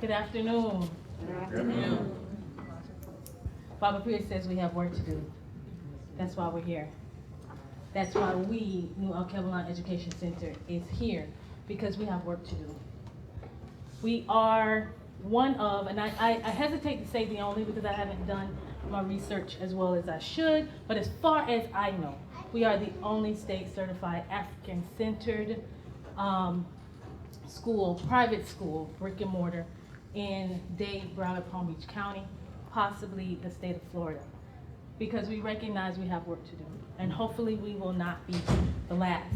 Good afternoon. Good afternoon. Baba Priya says we have work to do. That's why we're here. That's why we, New Alkebulan Education Center, is here, because we have work to do. We are one of, and I hesitate to say the only because I haven't done my research as well as I should, but as far as I know, we are the only state certified African-centered school, private school, brick and mortar, in Dade, Broward, Palm Beach County, possibly the state of Florida, because we recognize we have work to do, and hopefully we will not be the last.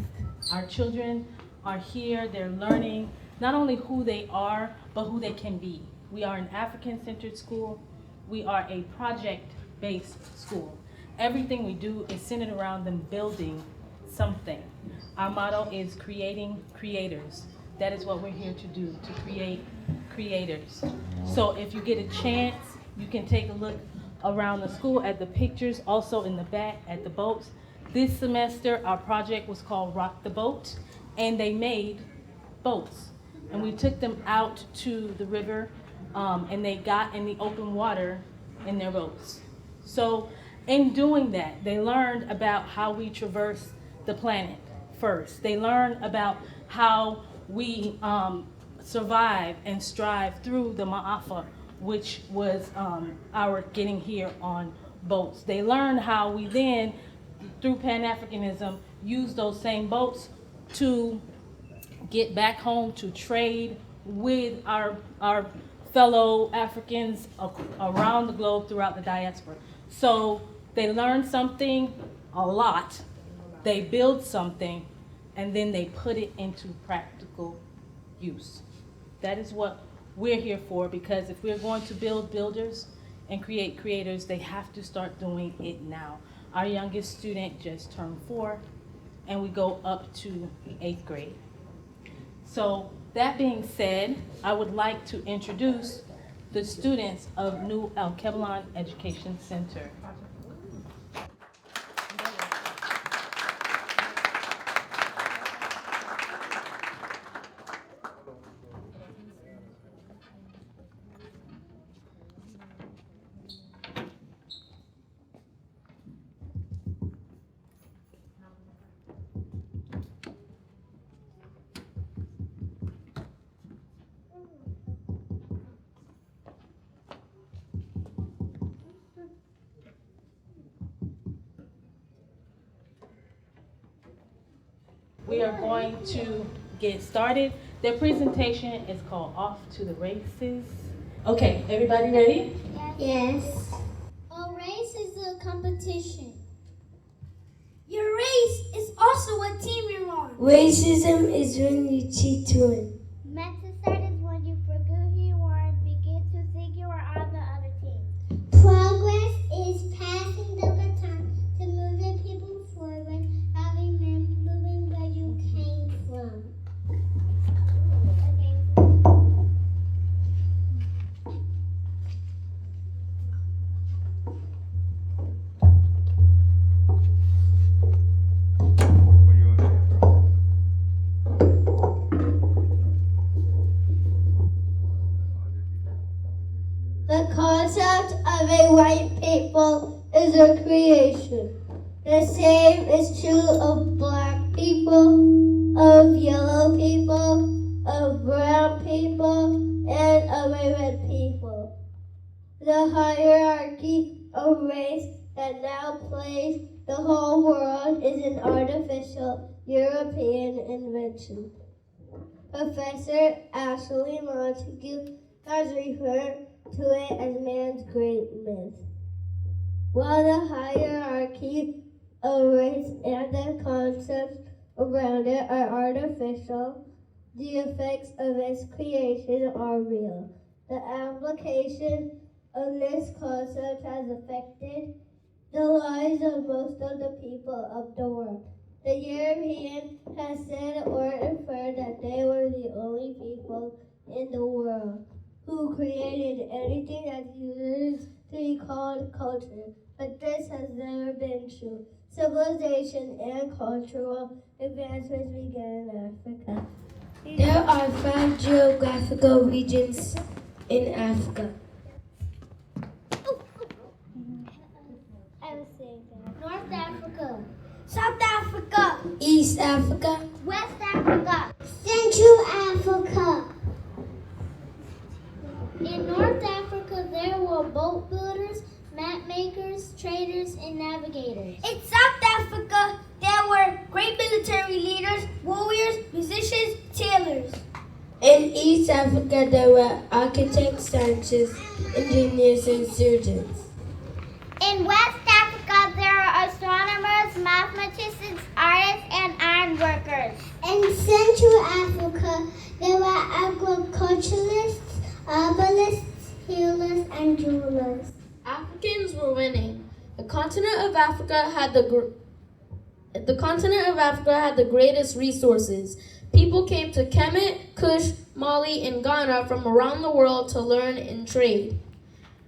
Our children are here, they're learning not only who they are, but who they can be. We are an African-centered school. We are a project-based school. Everything we do is centered around them building something. Our motto is creating creators. That is what we're here to do, to create creators. So if you get a chance, you can take a look around the school at the pictures, also in the back at the boats. This semester, our project was called Rock the Boat, and they made boats. And we took them out to the river, and they got in the open water in their boats. So in doing that, they learned about how we traverse the planet first. They learned about how we survive and strive through the Ma'afa, which was our getting here on boats. They learned how we then, through Pan-Africanism, use those same boats to get back home, to trade with our fellow Africans around the globe throughout the diaspora. So they learn something, a lot, they build something, and then they put it into practical use. That is what we're here for, because if we're going to build builders and create creators, they have to start doing it now. Our youngest student just turned 4, and we go up to 8th grade. So that being said, I would like to introduce the students of New Alkebulan Education Center. We are going to get started. Their presentation is called Off to the Races. Okay, everybody ready? Yes. A race is a competition. Your race is also what team you're on. Racism is when you cheat to win. Mental is when you forget who you are and begin to think you are on the other team. Progress is passing the baton to moving people forward, having them moving where you came from. The concept of a white people is a creation. The same is true of black people, of yellow people, of brown people, and of a red people. The hierarchy of race that now plagues the whole world is an artificial European invention. Professor Ashley Montague has referred to it as man's great myth. While the hierarchy of race and the concepts around it are artificial, the effects of its creation are real. The application of this concept has affected the lives of most of the people of the world. The European has said or inferred that they were the only people in the world who created anything that uses to be called culture, but this has never been true. Civilization and cultural advancements began in Africa. There are 5 geographical regions in Africa? I was saying that. North Africa. South Africa, East Africa, West Africa. Central Africa. In North Africa, there were boat builders, map makers, traders, and navigators. In South Africa, there were great military leaders, warriors, musicians, tailors. in East Africa there were architects, scientists, engineers, and surgeons. In West Africa, there are astronomers, mathematicians, artists, and iron workers. In Central Africa, there were agriculturalists, herbalists, healers, and jewelers. Africans were winning. The continent of Africa had the greatest resources. People came to Kemet, Kush, Mali, and Ghana from around the world to learn and trade.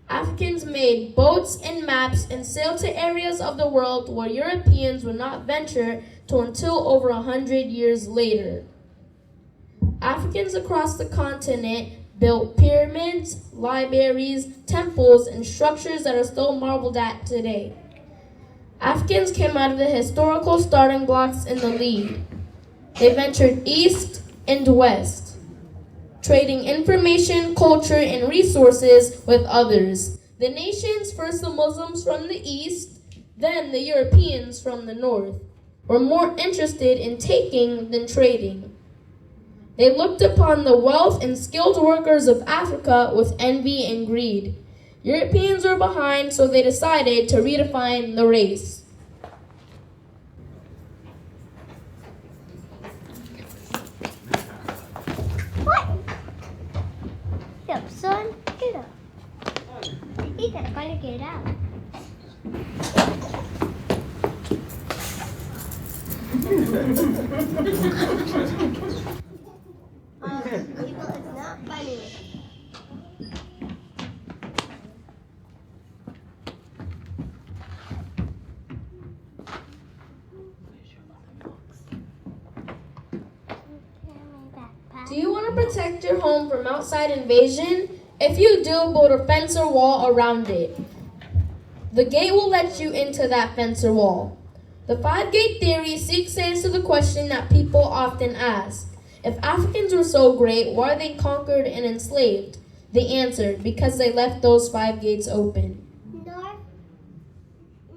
Africans made boats and maps and sailed to areas of the world where Europeans would not venture to until over 100 years later. Africans across the continent built pyramids, libraries, temples, and structures that are still marveled at today. Africans came out of the historical starting blocks in the lead. They ventured east and west, trading information, culture, and resources with others. The nations, first the Muslims from the east, then the Europeans from the north, were more interested in taking than trading. They looked upon the wealth and skilled workers of Africa with envy and greed. Europeans were behind, so they decided to redefine the race. Yo, son, get up. You gotta get it out. People, it's not funny. Do you want to protect your home from outside invasion? If you do, build a fence or wall around it. The gate will let you into that fence or wall. The five-gate theory seeks to answer the question that people often ask. If Africans were so great, why are they conquered and enslaved? The answer, because they left those 5 gates open.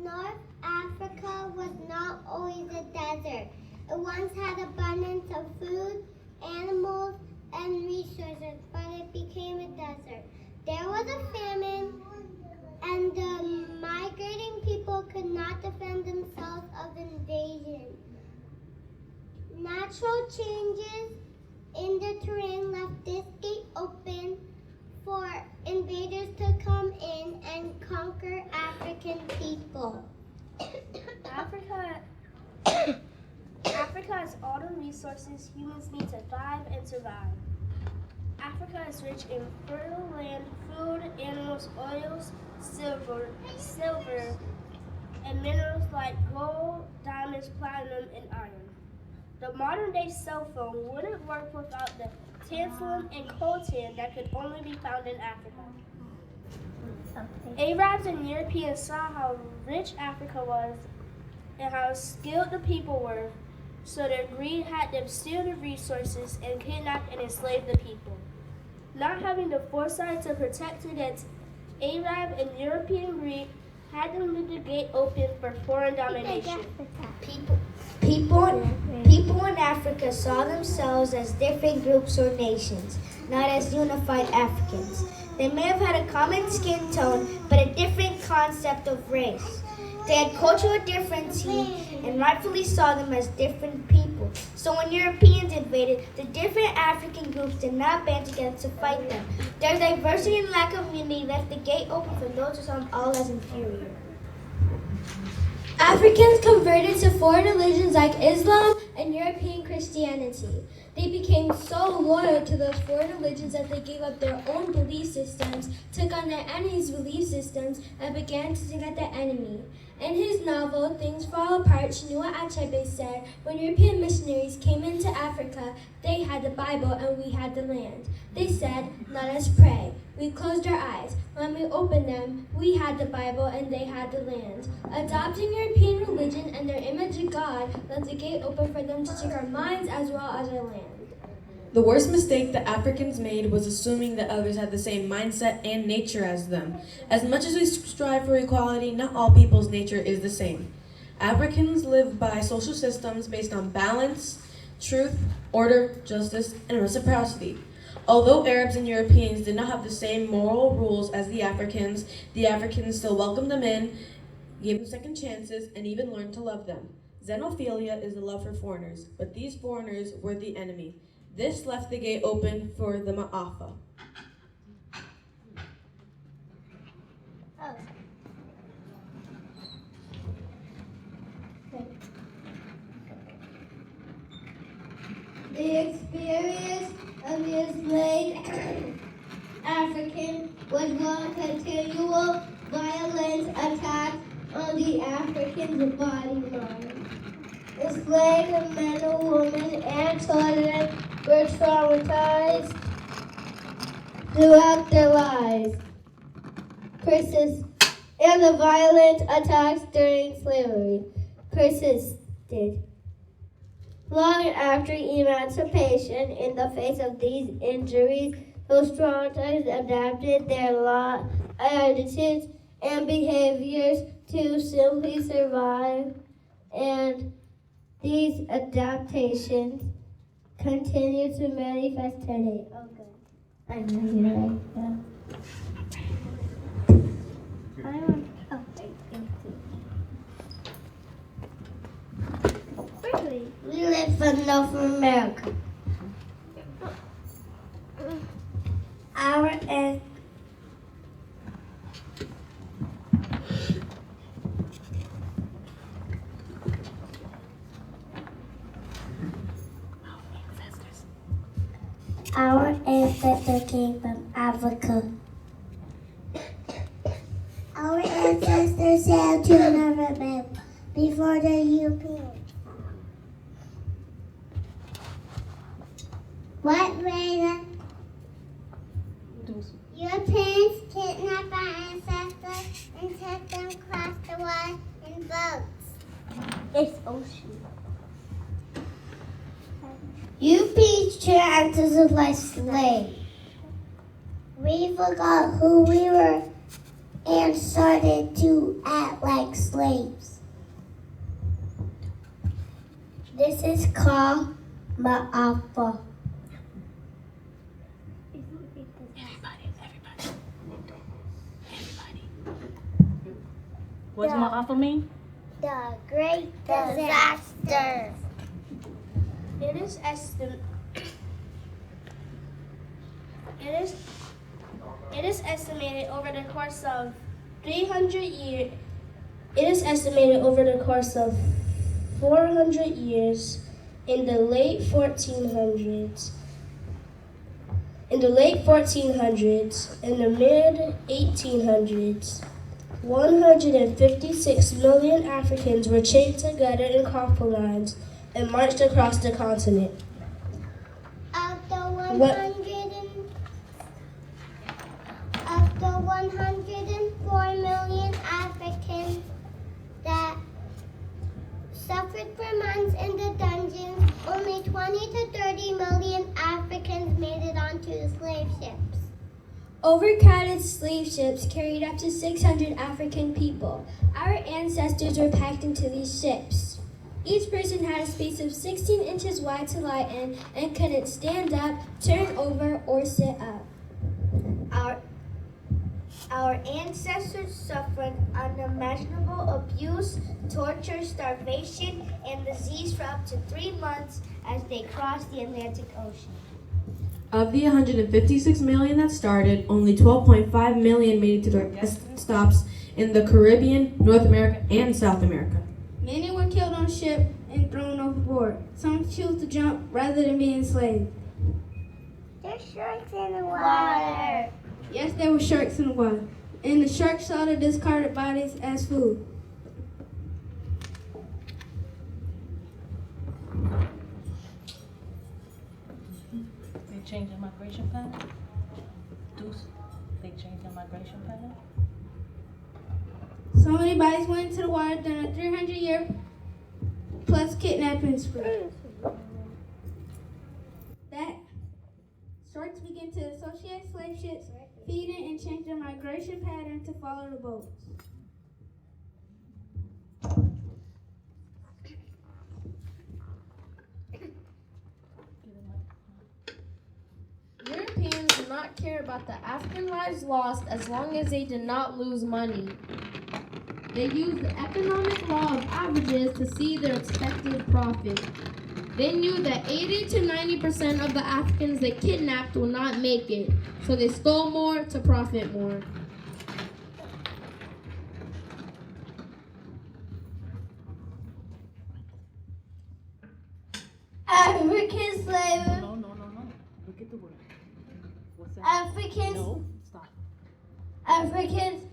North Africa was not always a desert. It once had abundance of food, animals, and resources, but it became a desert. There was a famine, and the migrating people could not defend themselves of invasion. Natural changes in the terrain left this gate open for invaders to come in and conquer African people. Africa has all the resources humans need to thrive and survive. Africa is rich in fertile land, food, animals, oils, silver, and minerals like gold, diamonds, platinum, and iron. The modern-day cell phone wouldn't work without the tantalum and coltan that could only be found in Africa. Arabs and Europeans saw how rich Africa was and how skilled the people were, so their greed had them steal the resources and kidnap and enslave the people. Not having the foresight to protect against Arab and European greed had them leave the gate open for foreign domination. People in Africa saw themselves as different groups or nations, not as unified Africans. They may have had a common skin tone, but a different concept of race. They had cultural differences and rightfully saw them as different people. So when Europeans invaded, the different African groups did not band together to fight them. Their diversity and lack of unity left the gate open for those who saw them all as inferior. Africans converted to foreign religions like Islam and European Christianity. They became so loyal to those foreign religions that they gave up their own belief systems, took on their enemies' belief systems, and began to sing at the enemy. In his novel, Things Fall Apart, Chinua Achebe said, when European missionaries came into Africa, they had the Bible and we had the land. They said, let us pray. We closed our eyes. When we opened them, we had the Bible and they had the land. Adopting European religion and their image of God left the gate open for them to take our minds as well as our land. The worst mistake the Africans made was assuming that others had the same mindset and nature as them. As much as we strive for equality, not all people's nature is the same. Africans live by social systems based on balance, truth, order, justice, and reciprocity. Although Arabs and Europeans did not have the same moral rules as the Africans still welcomed them in, gave them second chances, and even learned to love them. Xenophilia is the love for foreigners, but these foreigners were the enemy. This left the gate open for the Ma'afa. The experience of the enslaved African was one continual violent attack on the African's body mind. Enslaved men, women, and children were traumatized throughout their lives. And the violent attacks during slavery persisted. Long after emancipation, in the face of these injuries, those traumatized adapted their attitudes and behaviors to simply survive, and these adaptations continue to manifest today. Okay. I know you're right. Yeah. We live in North America. Our ancestors came from Africa. Our ancestors sailed to North America before the Europeans. What made Europeans kidnap our ancestors and took them across the water in boats? It's ocean. Europeans tried to supply slaves. We forgot who we were and started to act like slaves. This is called Ma'afa. What does Ma'afa mean? The Great Disaster. It is estimated over the course of 300 years. It is estimated over the course of 400 years in the late 1400s. In the late 1400s, in the mid 1800s, 156 million Africans were chained together in coffin lines and marched across the continent. Of the 104 million Africans that suffered for months in the dungeons, only 20 to 30 million Africans made it onto the slave ships. Overcrowded slave ships carried up to 600 African people. Our ancestors were packed into these ships. Each person had a space of 16 inches wide to lie in and couldn't stand up, turn over, or sit up. Our ancestors suffered unimaginable abuse, torture, starvation, and disease for up to 3 months as they crossed the Atlantic Ocean. Of the 156 million that started, only 12.5 million made it to their rest stops in the Caribbean, North America, and South America. Many were killed on ship and thrown overboard. Some chose to jump rather than be enslaved. There's sharks in the water. Yes, there were sharks in the water, and the sharks saw the discarded bodies as food. change their migration pattern? Do they change their migration pattern? So many bodies went into the water during a 300-year plus kidnapping spree. That storks began to associate slave ships, feeding, and change their migration pattern to follow the boats. Europeans did not care about the African lives lost as long as they did not lose money. They used the economic law of averages to see their expected profit. They knew that 80 to 90% of the Africans they kidnapped will not make it, so they stole more to profit more. African slavery. No. Look at the word. What's that? Africans. No, stop. Africans.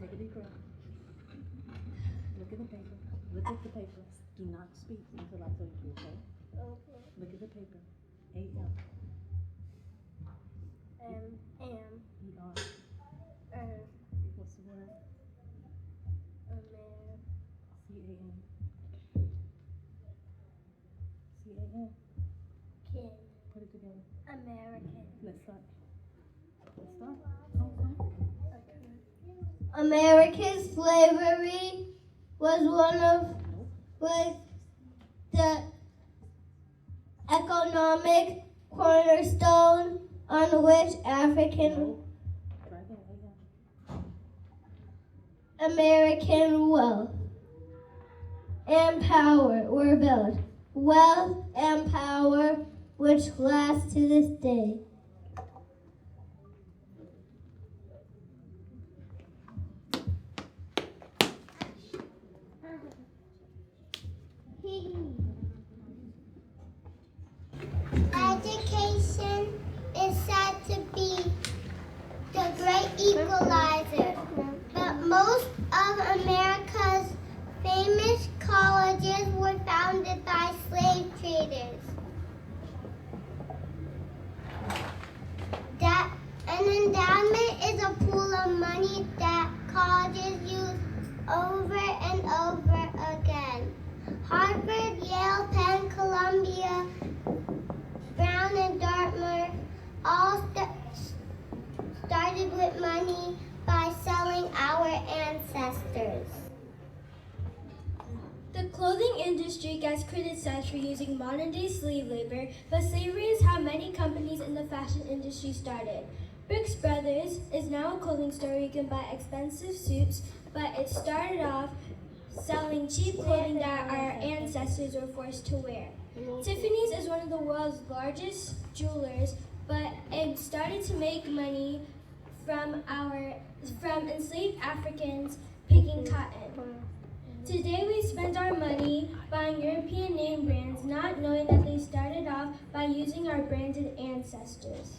Take a deep breath. Look at the paper. Look at the paper. Do not speak until I tell you to, okay? Okay. Look at the paper. A-M. E-R. What's the word? C-A-N. C-A-N. Kid. Put it together. American. Let's start. Come. American slavery was the economic cornerstone on which African American wealth and power were built. Wealth and power which last to this day. Education is said to be the great equalizer, but most of America's famous colleges were founded by slave traders. An endowment is a pool of money that colleges use over and over again. Harvard, Yale, Penn, Columbia, Brown, and Dartmouth all started with money by selling our ancestors. The clothing industry gets criticized for using modern-day slave labor, but slavery is how many companies in the fashion industry started. Brooks Brothers is now a clothing store where you can buy expensive suits, but it started off selling cheap clothing that our ancestors were forced to wear. Tiffany's is one of the world's largest jewelers, but it started to make money from enslaved Africans picking cotton. Today we spend our money buying European name brands, not knowing that they started off by using our branded ancestors.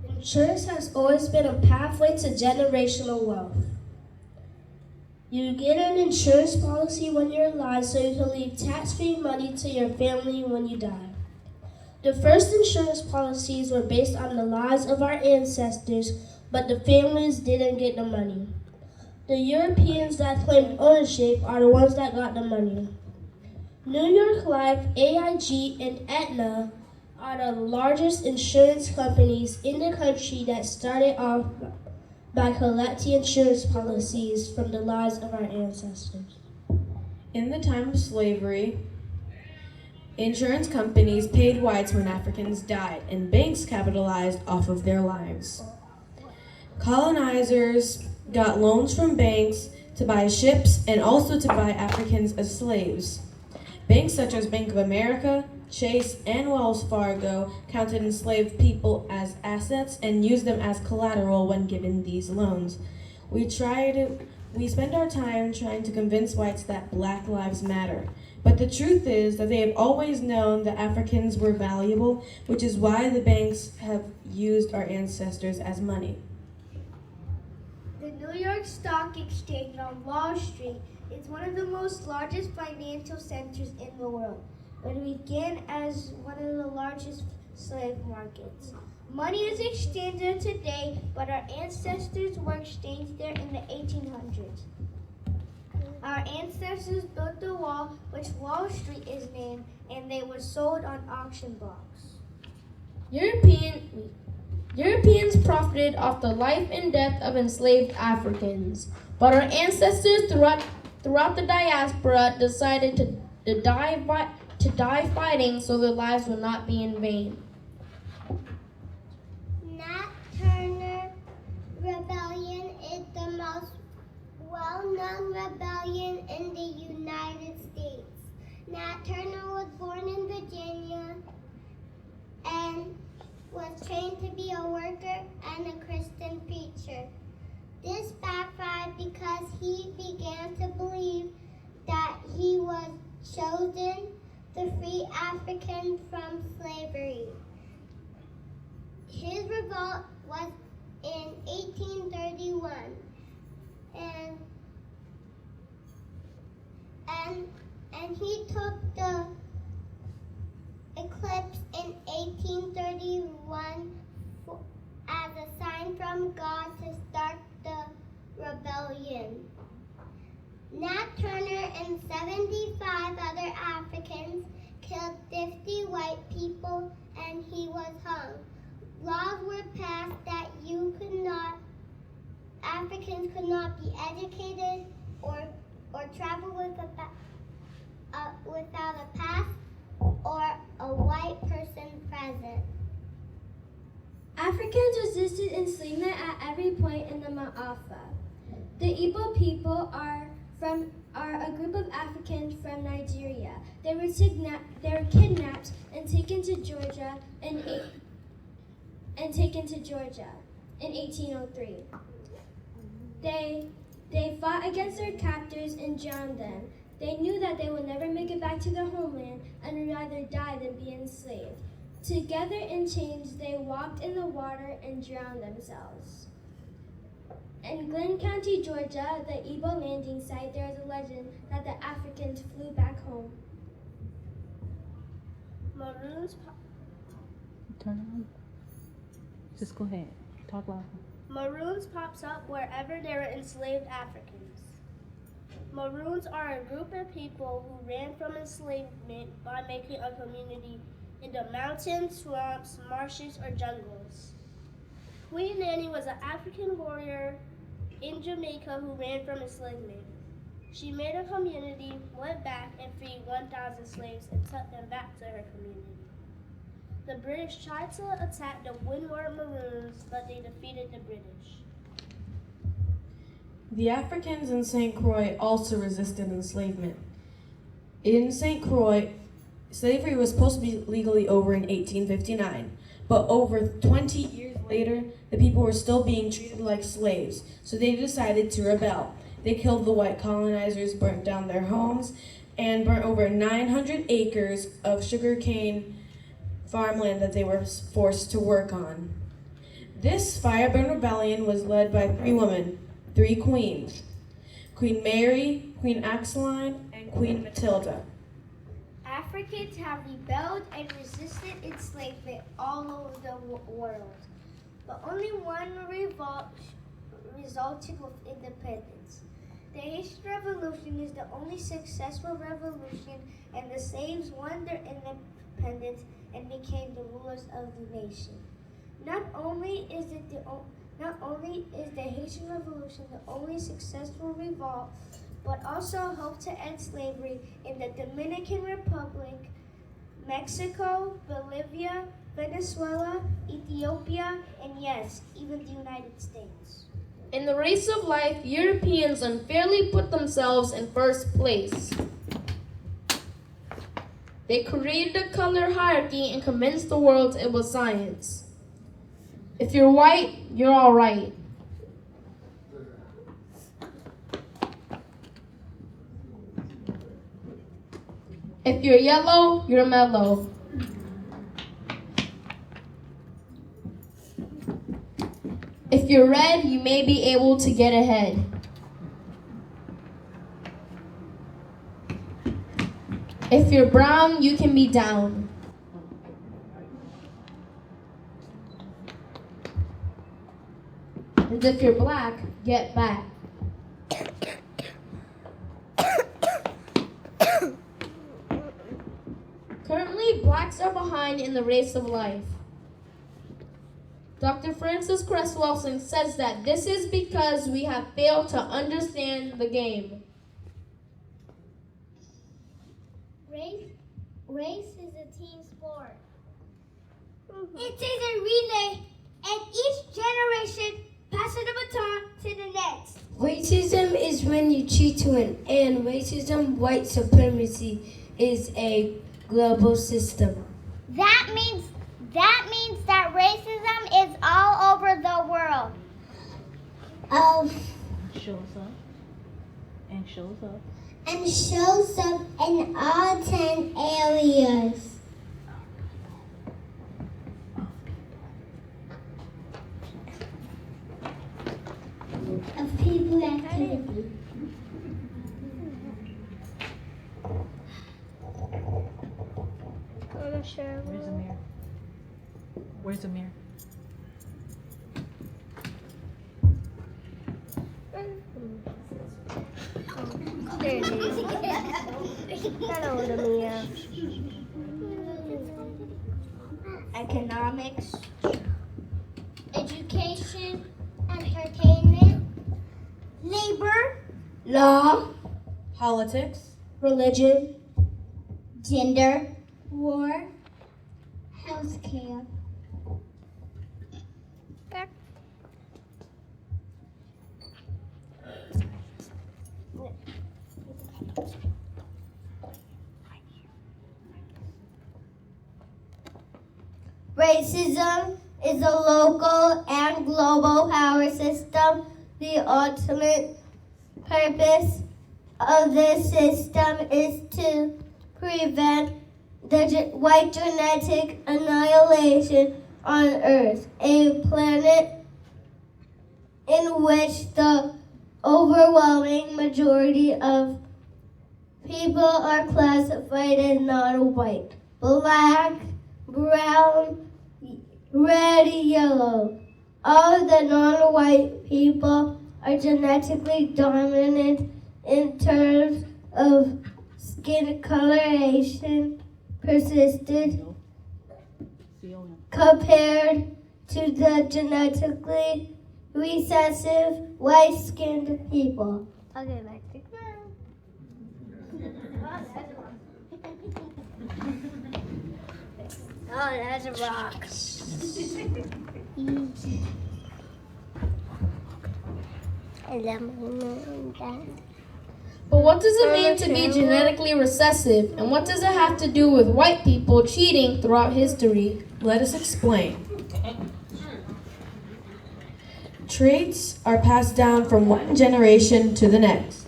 Insurance has always been a pathway to generational wealth. You get an insurance policy when you're alive so you can leave tax-free money to your family when you die. The first insurance policies were based on the lives of our ancestors, but the families didn't get the money. The Europeans that claimed ownership are the ones that got the money. New York Life, AIG, and Aetna are the largest insurance companies in the country that started off by collecting insurance policies from the lives of our ancestors. In the time of slavery, insurance companies paid whites when Africans died, and banks capitalized off of their lives. Colonizers got loans from banks to buy ships and also to buy Africans as slaves. Banks such as Bank of America, Chase, and Wells Fargo counted enslaved people as assets and used them as collateral when given these loans. We spend our time trying to convince whites that Black lives matter. But the truth is that they have always known that Africans were valuable, which is why the banks have used our ancestors as money. The New York Stock Exchange on Wall Street is one of the most largest financial centers in the world. It began as one of the largest slave markets. Money is exchanged there today, but our ancestors were exchanged there in the 1800s. Our ancestors built the wall, which Wall Street is named, and they were sold on auction blocks. Europeans profited off the life and death of enslaved Africans, but our ancestors throughout the diaspora decided to die fighting so their lives would not be in vain. Nat Turner Rebellion is the most well-known rebellion in the United States. Nat Turner was born in Virginia and was trained to be a worker and a Christian preacher. This backfired because he began to believe that he was chosen to free Africans from slavery. His revolt was in 1831 and he took the eclipse in 1831 as a sign from God to start the rebellion. Nat Turner and 75 other Africans killed 50 white people and he was hung. Laws were passed that Africans could not be educated or travel without a pass or a white person present. Africans resisted enslavement at every point in the Ma'afa. The Igbo people are a group of Africans from Nigeria. They were kidnapped and taken to Georgia in 1803. They fought against their captors and drowned them. They knew that they would never make it back to their homeland and would rather die than be enslaved. Together in chains, they walked in the water and drowned themselves. In Glenn County, Georgia, the Igbo landing site, there is a legend that the Africans flew back home. Turn it on. Just go ahead. Talk loud. Maroons pops up wherever there are enslaved Africans. Maroons are a group of people who ran from enslavement by making a community in the mountains, swamps, marshes, or jungles. Queen Nanny was an African warrior in Jamaica who ran from enslavement. She made a community, went back, and freed 1,000 slaves and took them back to her community. The British tried to attack the Windward Maroons, but they defeated the British. The Africans in St. Croix also resisted enslavement. In St. Croix, slavery was supposed to be legally over in 1859, but over 20 years later, the people were still being treated like slaves, so they decided to rebel. They killed the white colonizers, burnt down their homes, and burnt over 900 acres of sugarcane farmland that they were forced to work on. This fire-burn rebellion was led by 3 women, 3 queens: Queen Mary, Queen Axeline, and Queen Matilda. Africans have rebelled and resisted enslavement all over the world, but only one revolt resulted with independence. The Haitian Revolution is the only successful revolution, and the slaves won their independence and became the rulers of the nation. Not only is the Haitian Revolution the only successful revolt, but also hope to end slavery in the Dominican Republic, Mexico, Bolivia, Venezuela, Ethiopia, and yes, even the United States. In the race of life, Europeans unfairly put themselves in first place. They created a color hierarchy and convinced the world it was science. If you're white, you're all right. If you're yellow, you're mellow. If you're red, you may be able to get ahead. If you're brown, you can be down. And if you're black, get back. Currently, blacks are behind in the race of life. Dr. Francis Cresswellson says that this is because we have failed to understand the game. Race is a team sport. It is a relay, and each generation passes the baton to the next. Racism is when you cheat to win, and racism, white supremacy, is a global system. That means that racism is all over the world. Shows up. And shows up. And shows up in all 10 areas. Of people activity. Where's Amir? Where's Amir? There it is. Hello, Lamia. Economics. Education, entertainment, labor, Law, Politics, religion, gender, war, healthcare. Racism is a local and global power system. The ultimate purpose of this system is to prevent the white genetic annihilation on Earth, a planet in which the overwhelming majority of people are classified as non-white, black, brown, red, yellow. All the non-white people are genetically dominant in terms of skin coloration, persisted, compared to the genetically recessive white-skinned people. Okay, back to Oh, that's a rock. But what does it mean to be genetically recessive? And what does it have to do with white people cheating throughout history? let us explain. Traits are passed down from one generation to the next.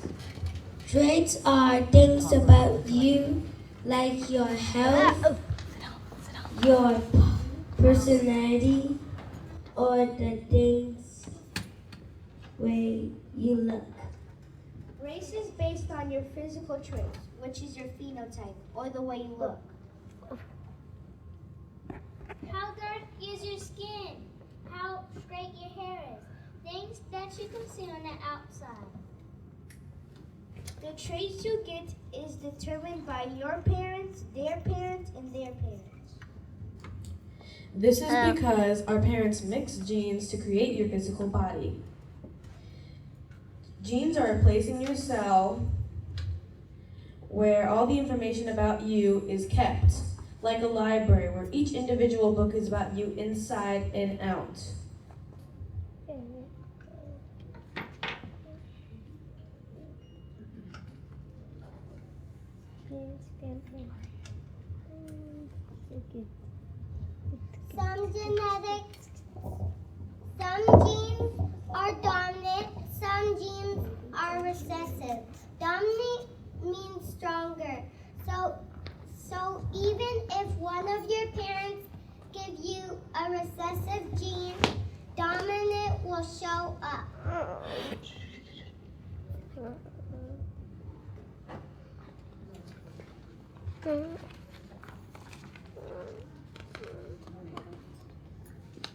traits are things about you, like your health, your personality, or the things where you look. Race is based on your physical traits, which is your phenotype, or the way you look. How dark is your skin? How straight your hair is? Things that you can see on the outside. The traits you get is determined by your parents, their parents, and their parents. This is because our parents mix genes to create your physical body. Genes are a place in your cell where all the information about you is kept, like a library where each individual book is about you inside and out. Some genes are dominant, some genes are recessive. Dominant means stronger. So even if one of your parents give you a recessive gene, dominant will show up.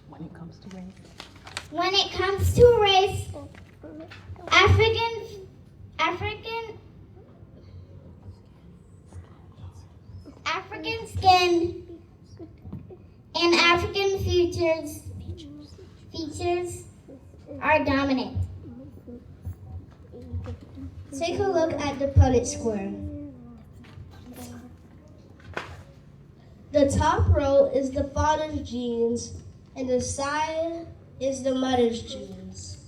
When it comes to race. When it comes to race, African skin and African features are dominant. Take a look at the Punnett square. The top row is the father's genes, and the side is the mother's genes.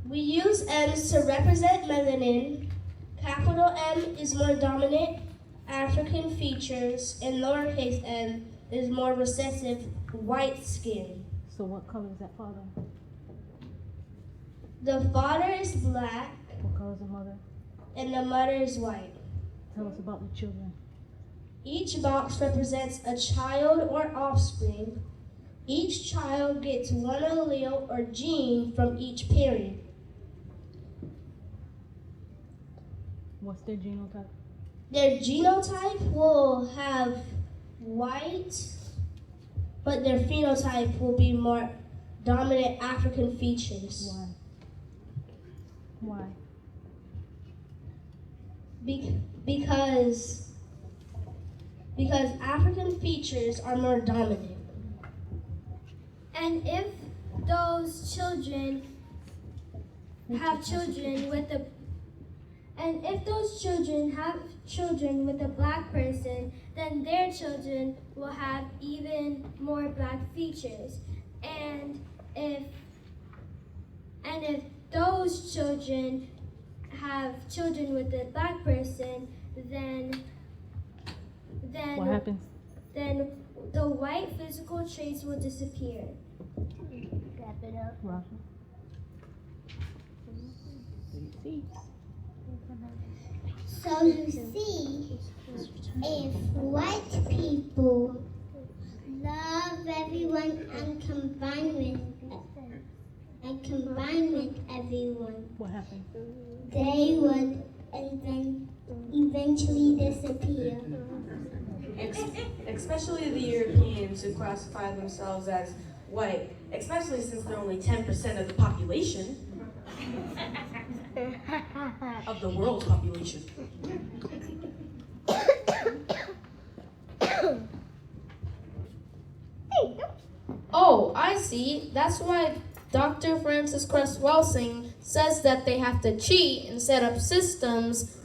We use M's to represent melanin. Capital M is more dominant African features, and lowercase m is more recessive white skin. So what color is that father? The father is black, What color is the mother? and the mother is white. Tell us about the children. Each box represents a child or offspring. Each child gets one allele or gene from each parent. What's their genotype? Their genotype will have white, but their phenotype will be more dominant African features. Why? Because African features are more dominant. And if those children have children with a black person, then their children will have even more black features. And if those children have children with a black person, then What happens? then the white physical traits will disappear. Rafa? So you see, if white people love everyone and combine with everyone, What happens? they would eventually disappear. Especially the Europeans who classify themselves as white, especially since they're only 10% of the population, of the world's population. Oh, I see. That's why Dr. Francis Cress Welsing says that they have to cheat and set up systems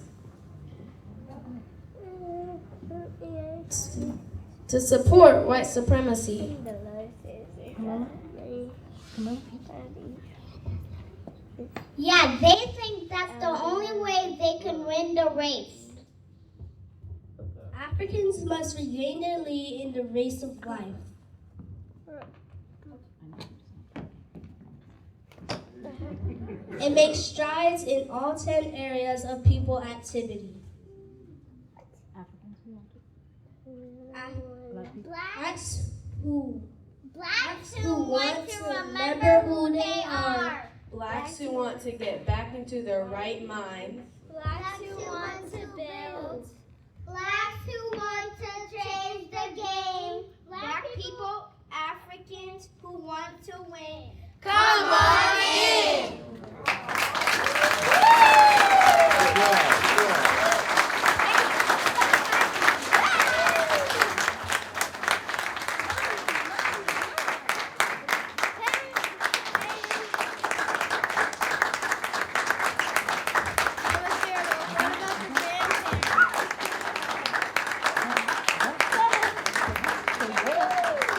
to support white supremacy. Yeah, they think that's the only way they can win the race. Africans must regain their lead in the race of life. And make strides in all 10 areas of people activity. Africans Blacks who want to remember who they are. Blacks who want to get back into their right mind. Blacks who want to build. Blacks who want to change the game. Black people, Africans who want to win. Come on in!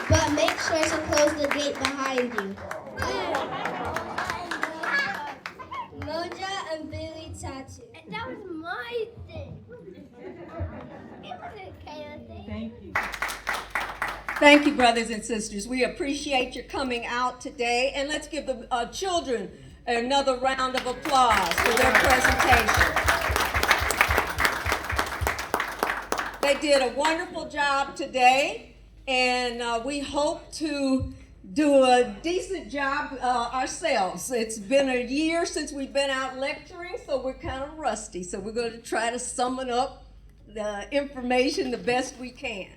But make sure to close the gate behind you. Moja and Billy Tattoo. That was my thing. Thank you. Thank you, brothers and sisters. We appreciate your coming out today. And let's give the children another round of applause for their presentation. They did a wonderful job today, and we hope to do a decent job ourselves. It's been a year since we've been out lecturing, so we're kind of rusty. So we're going to try to summon up the information the best we can.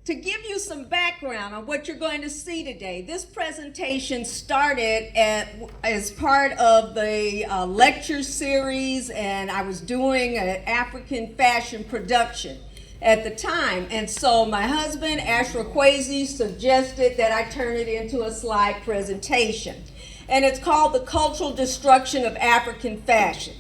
To give you some background on what you're going to see today, this presentation started as part of the lecture series, and I was doing an African fashion production at the time. And so my husband, AshRa Kwesi, suggested that I turn it into a slide presentation. And it's called The Cultural Destruction of African Fashion.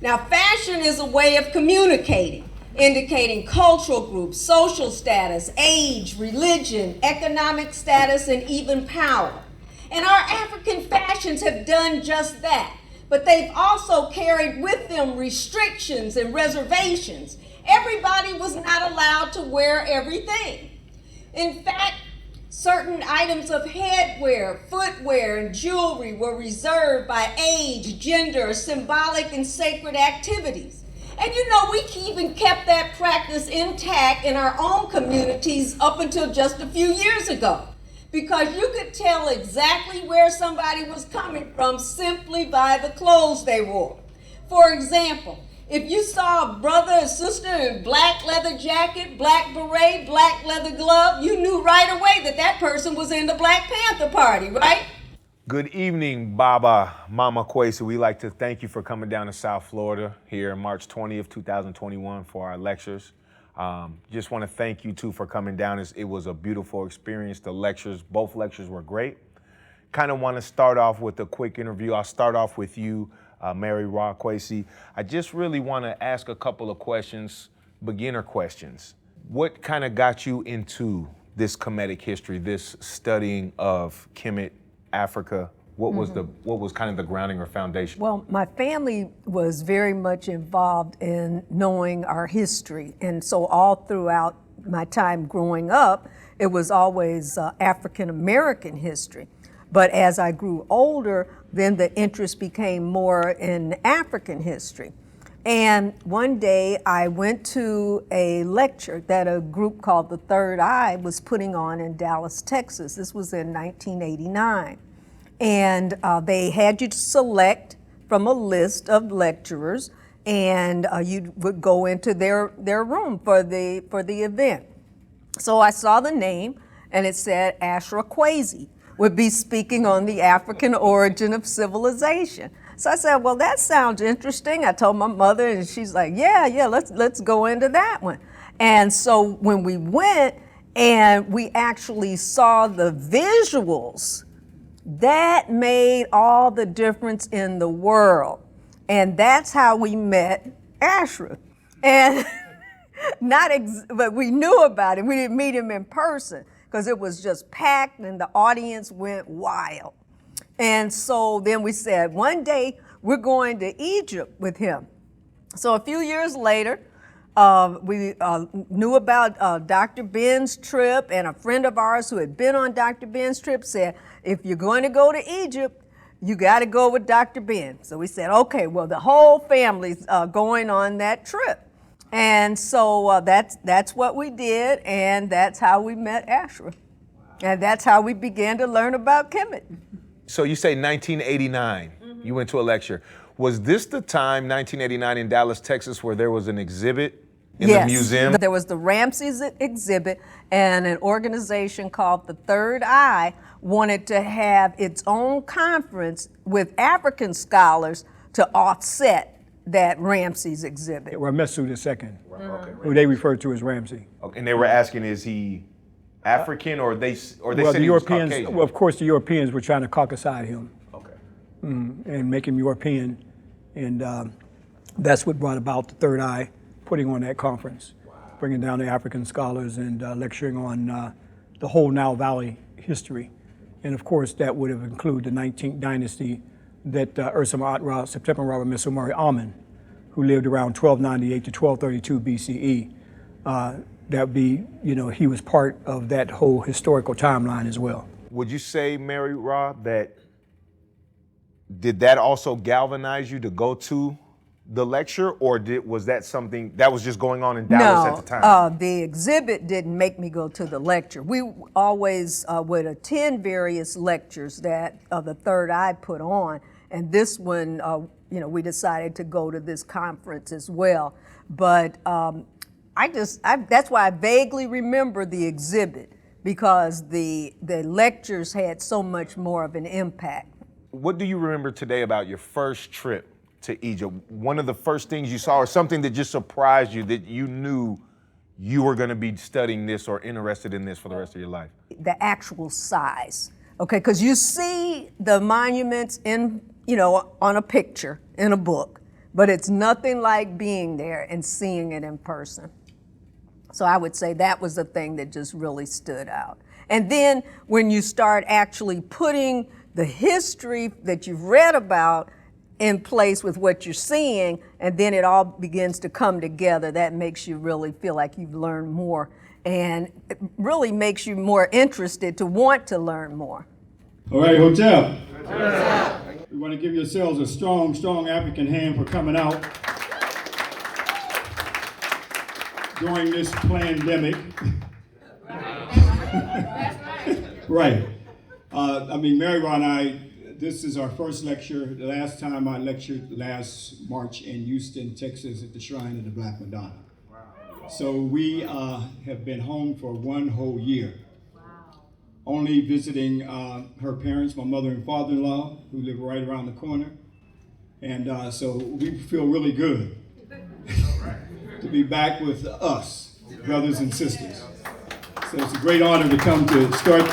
Now, fashion is a way of communicating, indicating cultural groups, social status, age, religion, economic status, and even power. And our African fashions have done just that, but they've also carried with them restrictions and reservations. Everybody was not allowed to wear everything. In fact, certain items of headwear, footwear, and jewelry were reserved by age, gender, symbolic and sacred activities. And you know, we even kept that practice intact in our own communities up until just a few years ago, because you could tell exactly where somebody was coming from simply by the clothes they wore. For example, if you saw a brother or sister in black leather jacket, black beret, black leather glove, you knew right away that that person was in the Black Panther Party, right? Good evening, Baba, Mama Kwesi. We'd like to thank you for coming down to South Florida here March 20th, 2021 for our lectures. Just want to thank you too for coming down. It was a beautiful experience. The lectures, both lectures were great. Kind of want to start off with a quick interview. I'll start off with you, MeriRa Kwesi. I just really want to ask a couple of questions, beginner questions. What kind of got you into this Kemetic history, this studying of Kemet, Africa? What was kind of the grounding or foundation? Well, my family was very much involved in knowing our history. And so all throughout my time growing up, it was always African American history. But as I grew older, then the interest became more in African history. And one day I went to a lecture that a group called The Third Eye was putting on in Dallas, Texas. This was in 1989. And they had you to select from a list of lecturers, and you would go into their room for the event. So I saw the name, and it said AshRa Kwesi would be speaking on the African origin of civilization. So I said, well, that sounds interesting. I told my mother, and she's like, yeah, let's go into that one. And so when we went and we actually saw the visuals, that made all the difference in the world. And that's how we met AshRa. And but we knew about him. We didn't meet him in person because it was just packed and the audience went wild. And so then we said, one day we're going to Egypt with him. So a few years later, we knew about Dr. Ben's trip, and a friend of ours who had been on Dr. Ben's trip said, if you're going to go to Egypt, you got to go with Dr. Ben. So we said, okay, well, the whole family's going on that trip. And so that's what we did, and that's how we met AshRa. And that's how we began to learn about Kemet. So you say 1989, you went to a lecture. Was this the time, 1989 in Dallas, Texas, where there was an exhibit in the museum? There was the Ramses exhibit, and an organization called The Third Eye wanted to have its own conference with African scholars to offset that Ramses exhibit. Ramesu II, who they referred to as Ramsey. Okay, and they were asking, is he African, or they said the he was Europeans, Caucasian? well, of course, the Europeans were trying to caucasize him. Okay. And make him European, and that's what brought about the Third Eye putting on that conference, bringing down the African scholars and lecturing on the whole Nile Valley history. And of course, that would have included the 19th dynasty that Ursama Atra, September Rabba Mesomari Amen, who lived around 1298 to 1232 BCE. That would be, he was part of that whole historical timeline as well. Would you say, MeriRa, did that also galvanize you to go to the lecture, or was that something that was just going on in Dallas at the time? The exhibit didn't make me go to the lecture. We always would attend various lectures that the Third Eye put on, and this one, we decided to go to this conference as well. But that's why I vaguely remember the exhibit, because the lectures had so much more of an impact. What do you remember today about your first trip to Egypt? One of the first things you saw, or something that just surprised you, that you knew you were going to be studying this or interested in this for the rest of your life? The actual size, okay? Because you see the monuments on a picture, in a book, but it's nothing like being there and seeing it in person. So I would say that was the thing that just really stood out. And then when you start actually putting the history that you've read about in place with what you're seeing, and then it all begins to come together, that makes you really feel like you've learned more, and it really makes you more interested to want to learn more. All right, hotel. We want to give yourselves a strong, strong African hand for coming out during this pandemic. Right. MeriRa and I, this is our first lecture. The last time I lectured last March in Houston, Texas at the Shrine of the Black Madonna. Wow. So we have been home for one whole year. Wow. Only visiting her parents, my mother and father-in-law, who live right around the corner. And so we feel really good to be back with us, brothers and sisters. So it's a great honor to come to start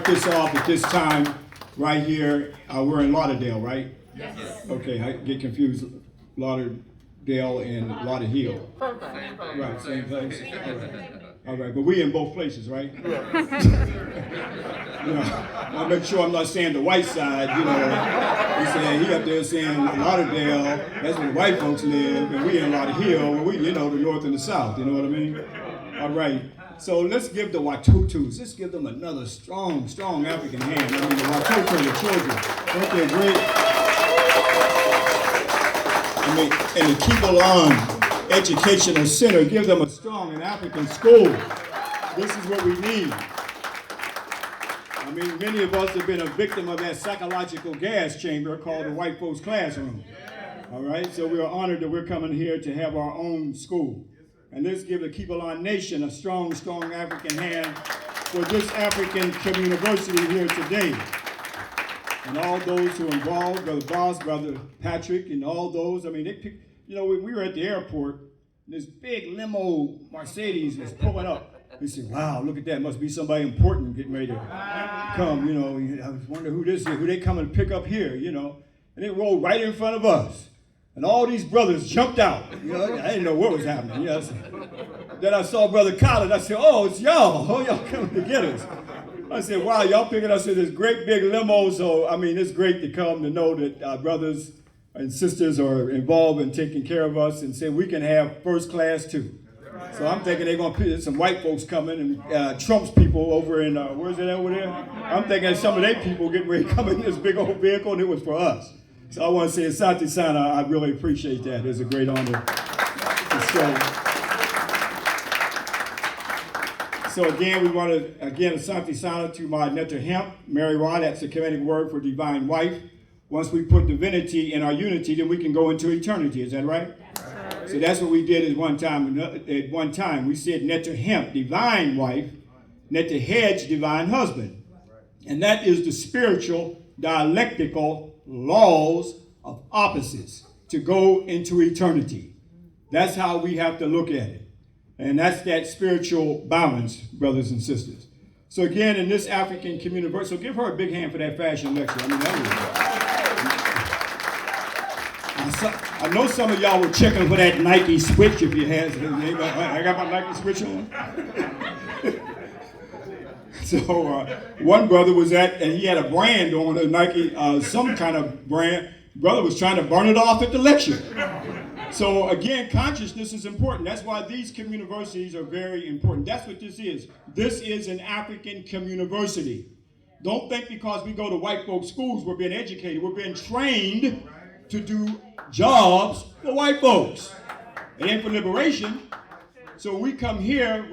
this off at this time right here. We're in Lauderhill, right? Yes. Okay, I get confused. Lauderdale and Lauderhill. Right, same place? All right, but we in both places, right? I'll make sure I'm not saying the white side, he up there saying Lauderdale, that's where the white folks live, and we in Lauderhill, and we, the north and the south, you know what I mean? All right. So let's give the Watutus, let's give them another strong, strong African hand. The Watutu, the children, aren't they great? And the Alkebulan Educational Center, give them a strong and African school. This is what we need. Many of us have been a victim of that psychological gas chamber called the white folks' classroom. All right, so we are honored that we're coming here to have our own school. And let's give the Alkebulan Nation a strong, strong African hand for this African University here today. And all those who are involved, Brother Boss, Brother Patrick, and all those, they picked, we were at the airport, and this big limo Mercedes was pulling up. We said, wow, look at that, must be somebody important getting ready to come, I was wondering who this is, who they coming to pick up here, and it rolled right in front of us. And all these brothers jumped out. I didn't know what was happening. Then I saw Brother Collins. I said, oh, it's y'all. Oh, y'all coming to get us. I said, wow, y'all picking us in this great big limo. So, it's great to come to know that brothers and sisters are involved in taking care of us and say we can have first class too. So I'm thinking they're going to put some white folks coming and Trump's people over in, where's it over there? I'm thinking some of their people getting ready to come in this big old vehicle, and it was for us. So I want to say, Asante Sana, I really appreciate that. It's a great honor to show. So again, we want to, Asante Sana to my Netta Hemp, MeriRa, that's the Kemetic word for divine wife. Once we put divinity in our unity, then we can go into eternity. Is that right? So that's what we did at one time. We said Netta Hemp, divine wife, Netta Hedge, divine husband. And that is the spiritual, dialectical laws of opposites to go into eternity. That's how we have to look at it. And that's that spiritual balance, brothers and sisters. So again, in this African community, so give her a big hand for that fashion lecture. I know some of y'all were checking for that Nike switch if you had. I got my Nike switch on. So one brother was and he had a brand on a Nike, some kind of brand. Brother was trying to burn it off at the lecture. So again, consciousness is important. That's why these communiversities are very important. That's what this is. This is an African communiversity. Don't think because we go to white folks' schools we're being educated. We're being trained to do jobs for white folks. It ain't for liberation. So we come here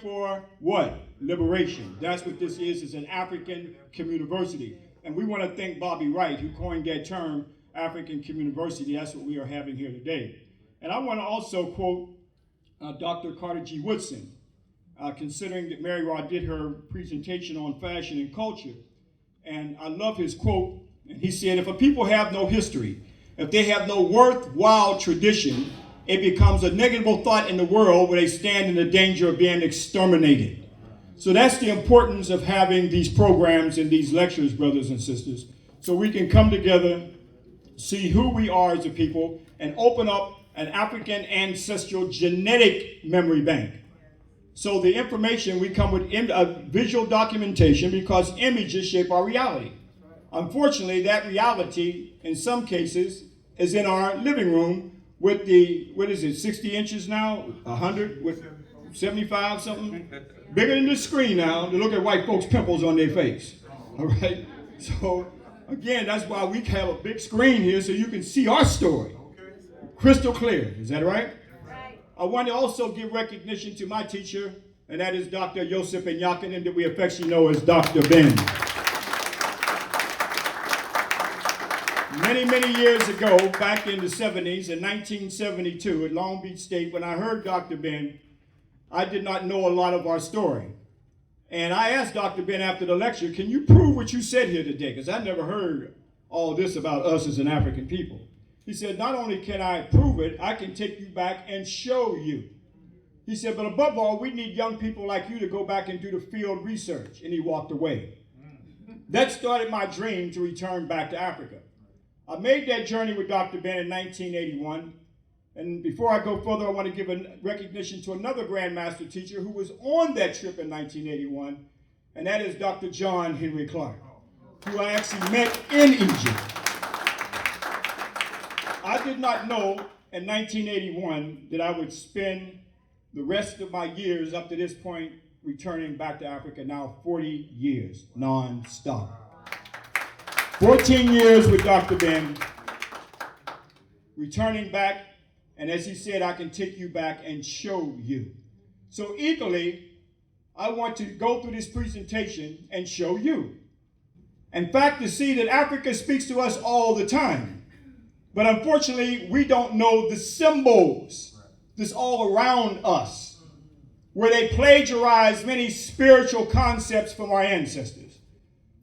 for what? Liberation. That's what this is. It's an African community. And we want to thank Bobby Wright, who coined that term, African community. That's what we are having here today. And I want to also quote Dr. Carter G. Woodson, considering that MeriRa did her presentation on fashion and culture. And I love his quote. And he said, if a people have no history, if they have no worthwhile tradition, it becomes a negative thought in the world where they stand in the danger of being exterminated. So that's the importance of having these programs and these lectures, brothers and sisters, so we can come together, see who we are as a people, and open up an African ancestral genetic memory bank. So the information, we come with visual documentation because images shape our reality. Unfortunately, that reality, in some cases, is in our living room with the, 60 inches now? 100? With 75 something? Bigger than the screen now to look at white folks' pimples on their face. All right? So, again, that's why we have a big screen here so you can see our story. Crystal clear. Is that right? Right. I want to also give recognition to my teacher, and that is Dr. Yosef Nyakanen, that we affectionately know as Dr. Ben. Many, many years ago, back in the 70s, in 1972, at Long Beach State, when I heard Dr. Ben, I did not know a lot of our story. And I asked Dr. Ben after the lecture, can you prove what you said here today? Because I never heard all this about us as an African people. He said, not only can I prove it, I can take you back and show you. He said, but above all, we need young people like you to go back and do the field research. And he walked away. That started my dream to return back to Africa. I made that journey with Dr. Ben in 1981. And before I go further, I want to give a recognition to another Grandmaster teacher who was on that trip in 1981, and that is Dr. John Henry Clark, who I actually met in Egypt. I did not know in 1981 that I would spend the rest of my years up to this point returning back to Africa, now 40 years, non-stop. 14 years with Dr. Ben, returning back, and as he said, I can take you back and show you. So equally, I want to go through this presentation and show you. In fact, to see that Africa speaks to us all the time. But unfortunately, we don't know the symbols that's all around us, where they plagiarize many spiritual concepts from our ancestors.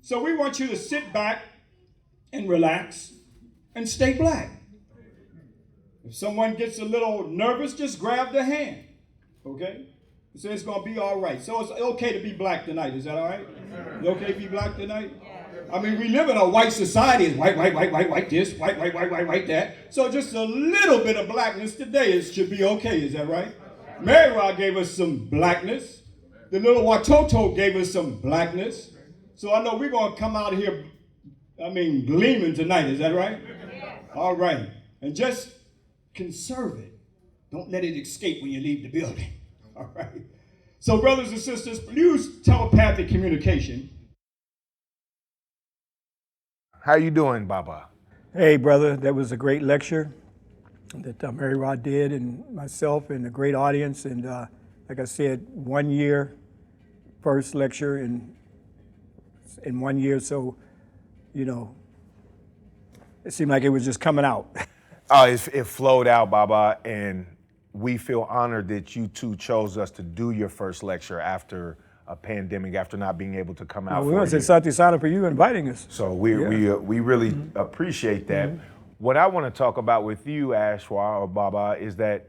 So we want you to sit back and relax and stay black. If someone gets a little nervous, just grab their hand, okay? So it's gonna be all right. So it's okay to be black tonight, is that all right? It's okay to be black tonight? I mean, we live in a white society. It's white this, white that. So just a little bit of blackness today should be okay, is that right? MeriRa gave us some blackness. The little Watoto gave us some blackness. So I know we're gonna come out of here, gleaming tonight, is that right? All right, and just conserve it. Don't let it escape when you leave the building, all right? So brothers and sisters, use telepathic communication. How you doing, Baba? Hey, brother, that was a great lecture that MeriRa did, and myself, and a great audience. And like I said, 1 year, first lecture in 1 year, so, you know, it seemed like it was just coming out. It flowed out, Baba, and we feel honored that you two chose us to do your first lecture after a pandemic, after not being able to come out. We want to say Santi Sana for you inviting us. So we really appreciate that. What I want to talk about with you, AshRa or Baba, is that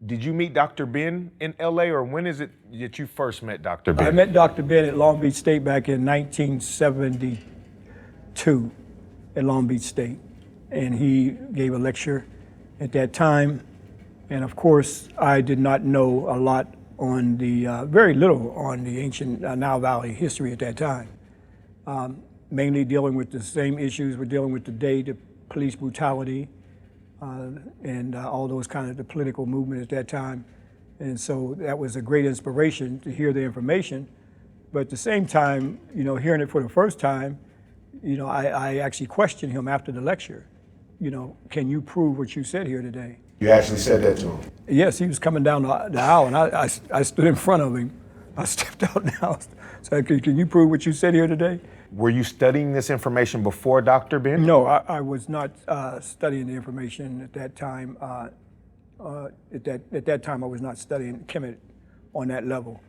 did you meet Dr. Ben in LA, or when is it that you first met Dr. Ben? I met Dr. Ben at Long Beach State back in 1972 at Long Beach State. And he gave a lecture at that time. And of course, I did not know a lot on the, very little on the ancient Nile Valley history at that time. Mainly dealing with the same issues we're dealing with today, the police brutality, and all those kind of the political movement at that time. And so that was a great inspiration to hear the information. But at the same time, you know, hearing it for the first time, I actually questioned him after the lecture. Can you prove what you said here today? You actually said that to him? Yes, he was coming down the aisle, and I stood in front of him. I stepped out now. So can you prove what you said here today? Were you studying this information before Dr. Ben? No, I was not studying the information at that time. At that time, I was not studying Kemet on that level.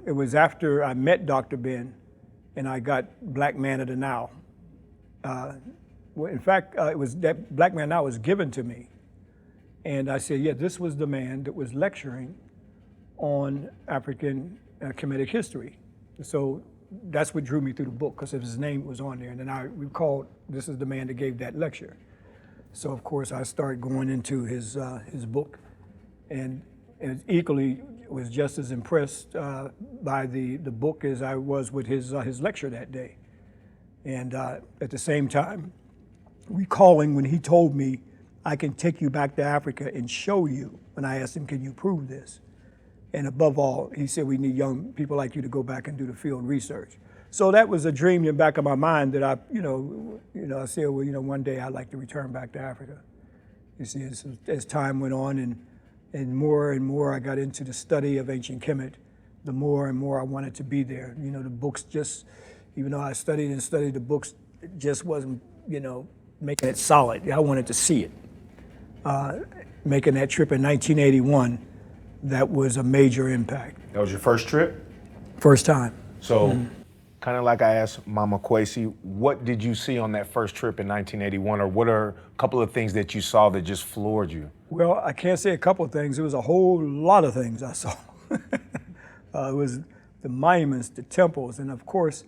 It was after I met Dr. Ben and I got Black Man of the Nile. In fact, it was that Black Man of the Nile was given to me. And I said, yeah, this was the man that was lecturing on African Kemetic history. So that's what drew me through the book, because his name was on there. And then I recalled, this is the man that gave that lecture. So of course I started going into his book, and equally was just as impressed by the book as I was with his lecture that day. And at the same time, recalling when he told me, I can take you back to Africa and show you, when I asked him, can you prove this? And above all, he said, we need young people like you to go back and do the field research. So that was a dream in the back of my mind that I said, well, one day I'd like to return back to Africa. You see, as time went on and more I got into the study of ancient Kemet, the more and more I wanted to be there. The books just, even though I studied, the books just wasn't, making it solid. I wanted to see it. Making that trip in 1981, that was a major impact. That was your first trip? First time. So, kind of like I asked Mama Kwesi, what did you see on that first trip in 1981, or what are a couple of things that you saw that just floored you? Well, I can't say a couple of things. It was a whole lot of things I saw. It was the monuments, the temples, and of course,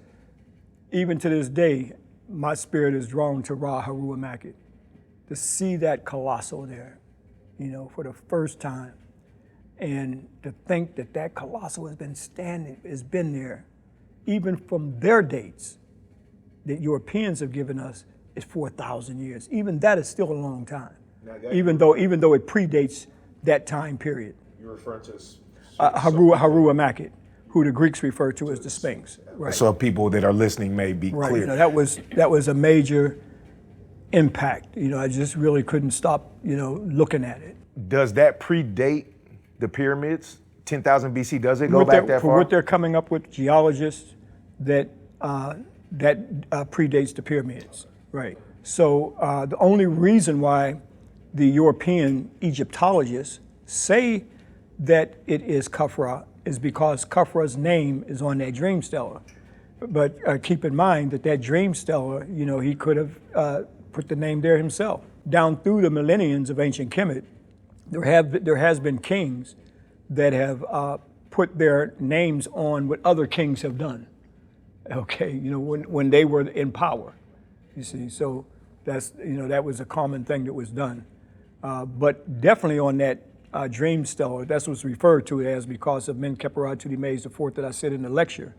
even to this day, my spirit is drawn to Ra Haru Amakit. To see that colossal there, for the first time, and to think that that colossal has been there, even from their dates that Europeans have given us, is 4,000 years. Even that is still a long time, even though it predates that time period. You're referring to Haru Amakit, who the Greeks refer to as the Sphinx. Right. So people that are listening may be clear. That was a major impact. I just really couldn't stop, looking at it. Does that predate the pyramids? 10,000 BC, does it go back that far? For what they're coming up with, geologists, that predates the pyramids, right? So the only reason why the European Egyptologists say that it is Khafra is because Khafra's name is on that dream stela. But keep in mind that dream stela, he could have put the name there himself. Down through the millenniums of ancient Kemet, there has been kings that have put their names on what other kings have done. Okay, when they were in power, you see. So that's that was a common thing that was done. But definitely on that dream stela, that's what's referred to as because of Menkaperad Tudimaes IV that I said in the lecture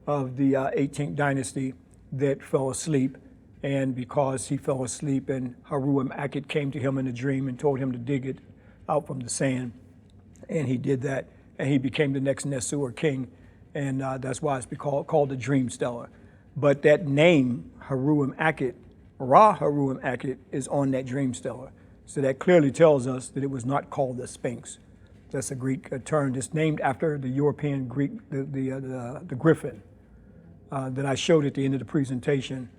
of the 18th dynasty that fell asleep. And because he fell asleep and Haru Amakit came to him in a dream and told him to dig it out from the sand. And he did that, and he became the next Nesur king. And that's why it's called the dream stela. But that name, Haru Amakit, Ra Haru Amakit, is on that dream stela. So that clearly tells us that it was not called the Sphinx. That's a Greek term. It's named after the European Greek, the griffin that I showed at the end of the presentation.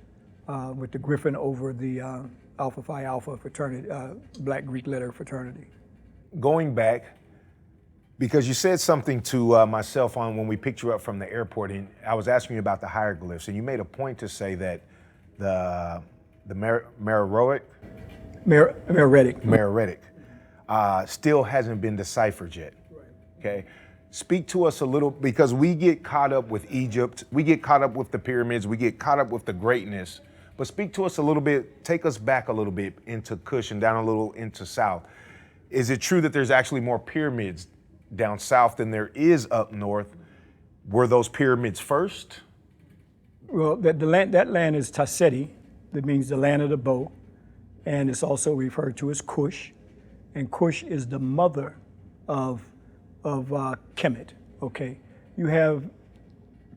With the griffin over the Alpha Phi Alpha fraternity, Black Greek letter fraternity. Going back, because you said something to myself when we picked you up from the airport, and I was asking you about the hieroglyphs, and you made a point to say that the MeriRa still hasn't been deciphered yet. Right. Okay. Speak to us a little, because we get caught up with Egypt, we get caught up with the pyramids, we get caught up with the greatness. But speak to us a little bit, take us back a little bit into Kush and down a little into South. Is it true that there's actually more pyramids down south than there is up north? Were those pyramids first? Well, that land is Tasseti, that means the land of the bow, and it's also referred to as Kush, and Kush is the mother of Kemet. Okay, you have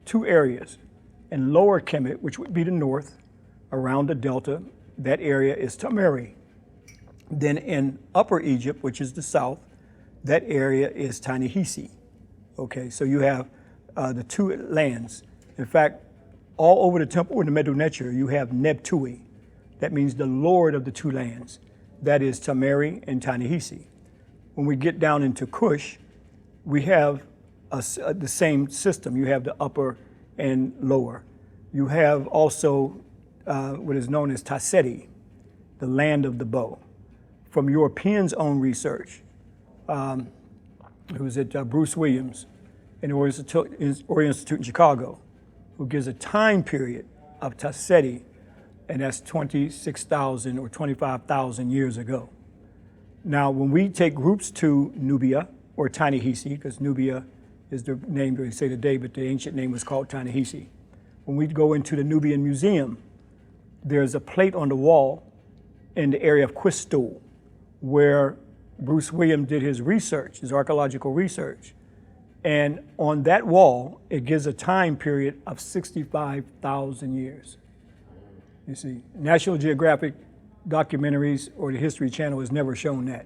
two areas. and Lower Kemet, which would be the north, around the delta, that area is Tamari. Then in Upper Egypt, which is the south, that area is Ta-Nehisi. Okay, so you have the two lands. In fact, all over the temple in the Medu Neter, you have Nebtui. That means the Lord of the two lands. That is Tamari and Ta-Nehisi. When we get down into Cush, we have the same system. You have the upper and lower. You have also what is known as Tasseti, the land of the bow. From Europeans' own research, it was at Bruce Williams in the Orient Institute in Chicago, who gives a time period of Tasseti, and that's 26,000 or 25,000 years ago. Now, when we take groups to Nubia or Ta-Nehisi, because Nubia is the name they say today, but the ancient name was called Ta-Nehisi. When we go into the Nubian Museum, there's a plate on the wall in the area of Quistol, where Bruce Williams did his research, his archaeological research. And on that wall, it gives a time period of 65,000 years. You see, National Geographic documentaries or the History Channel has never shown that.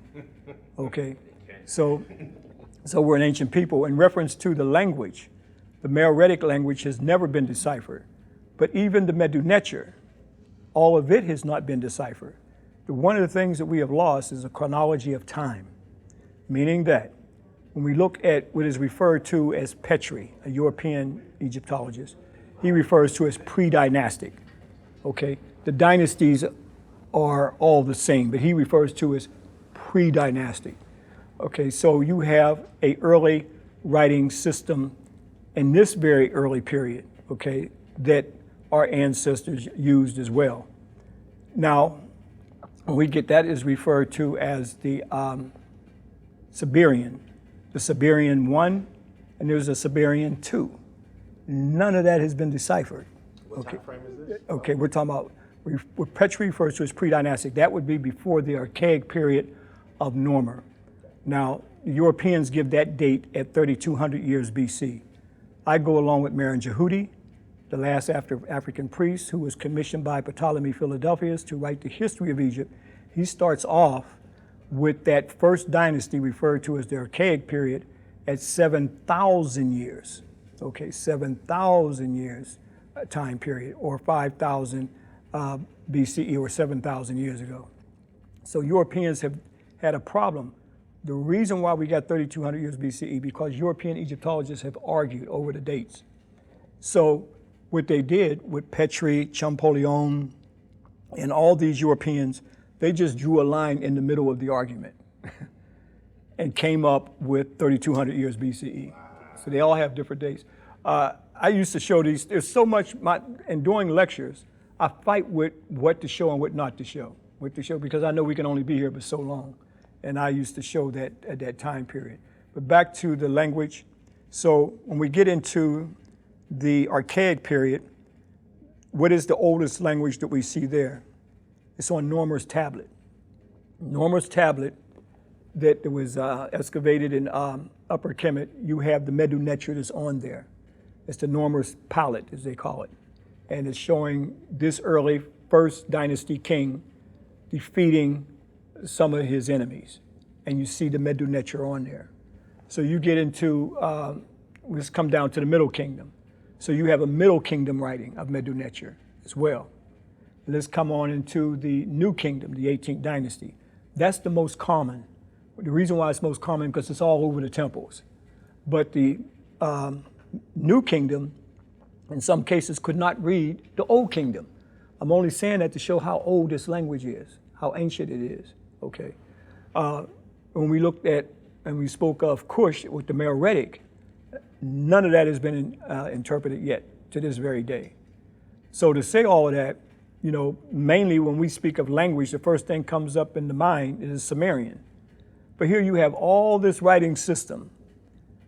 Okay, so we're an ancient people. In reference to the language, the MeriRitic language has never been deciphered, but even the Medu Neter, all of it has not been deciphered. One of the things that we have lost is a chronology of time, meaning that when we look at what is referred to as Petrie, a European Egyptologist, he refers to as pre-dynastic. Okay, the dynasties are all the same, but he refers to as pre-dynastic. Okay, so you have a early writing system in this very early period, okay, that our ancestors used as well. Now, when we get that is referred to as the Siberian. The Siberian 1, and there's a Siberian 2. None of that has been deciphered. What time frame is this? Okay, we're talking about, what Petrie refers to as pre-dynastic. That would be before the archaic period of Norma. Now, the Europeans give that date at 3,200 years BC. I go along with Marin Jehudi, the last African priest who was commissioned by Ptolemy Philadelphus to write the history of Egypt. He starts off with that first dynasty referred to as the archaic period at 7,000 years. Okay, 7,000 years time period, or 5,000 BCE, or 7,000 years ago. So Europeans have had a problem. The reason why we got 3,200 years BCE, because European Egyptologists have argued over the dates. So what they did with Petrie, Champollion, and all these Europeans, they just drew a line in the middle of the argument and came up with 3,200 years BCE. So they all have different dates. I used to show these, there's so much, in doing lectures, I fight with what to show and what not to show. What to show, because I know we can only be here for so long. And I used to show that at that time period. But back to the language. So when we get into the archaic period, what is the oldest language that we see there? It's on Norma's tablet. Norma's tablet that was excavated in Upper Kemet, you have the Medu Neter that's on there. It's the Norma's palette, as they call it. And it's showing this early first dynasty king defeating some of his enemies. And you see the Medu Neter on there. So you get into, let's come down to the Middle Kingdom. So you have a Middle Kingdom writing of Medu Neter as well. Let's come on into the New Kingdom, the 18th dynasty. That's the most common. The reason why it's most common, because it's all over the temples. But the New Kingdom, in some cases, could not read the Old Kingdom. I'm only saying that to show how old this language is, how ancient it is, okay? When we looked at, and we spoke of Cush with the MeriRitic, none of that has been interpreted yet to this very day. So to say all of that, you know, mainly when we speak of language, the first thing comes up in the mind is Sumerian. But here you have all this writing system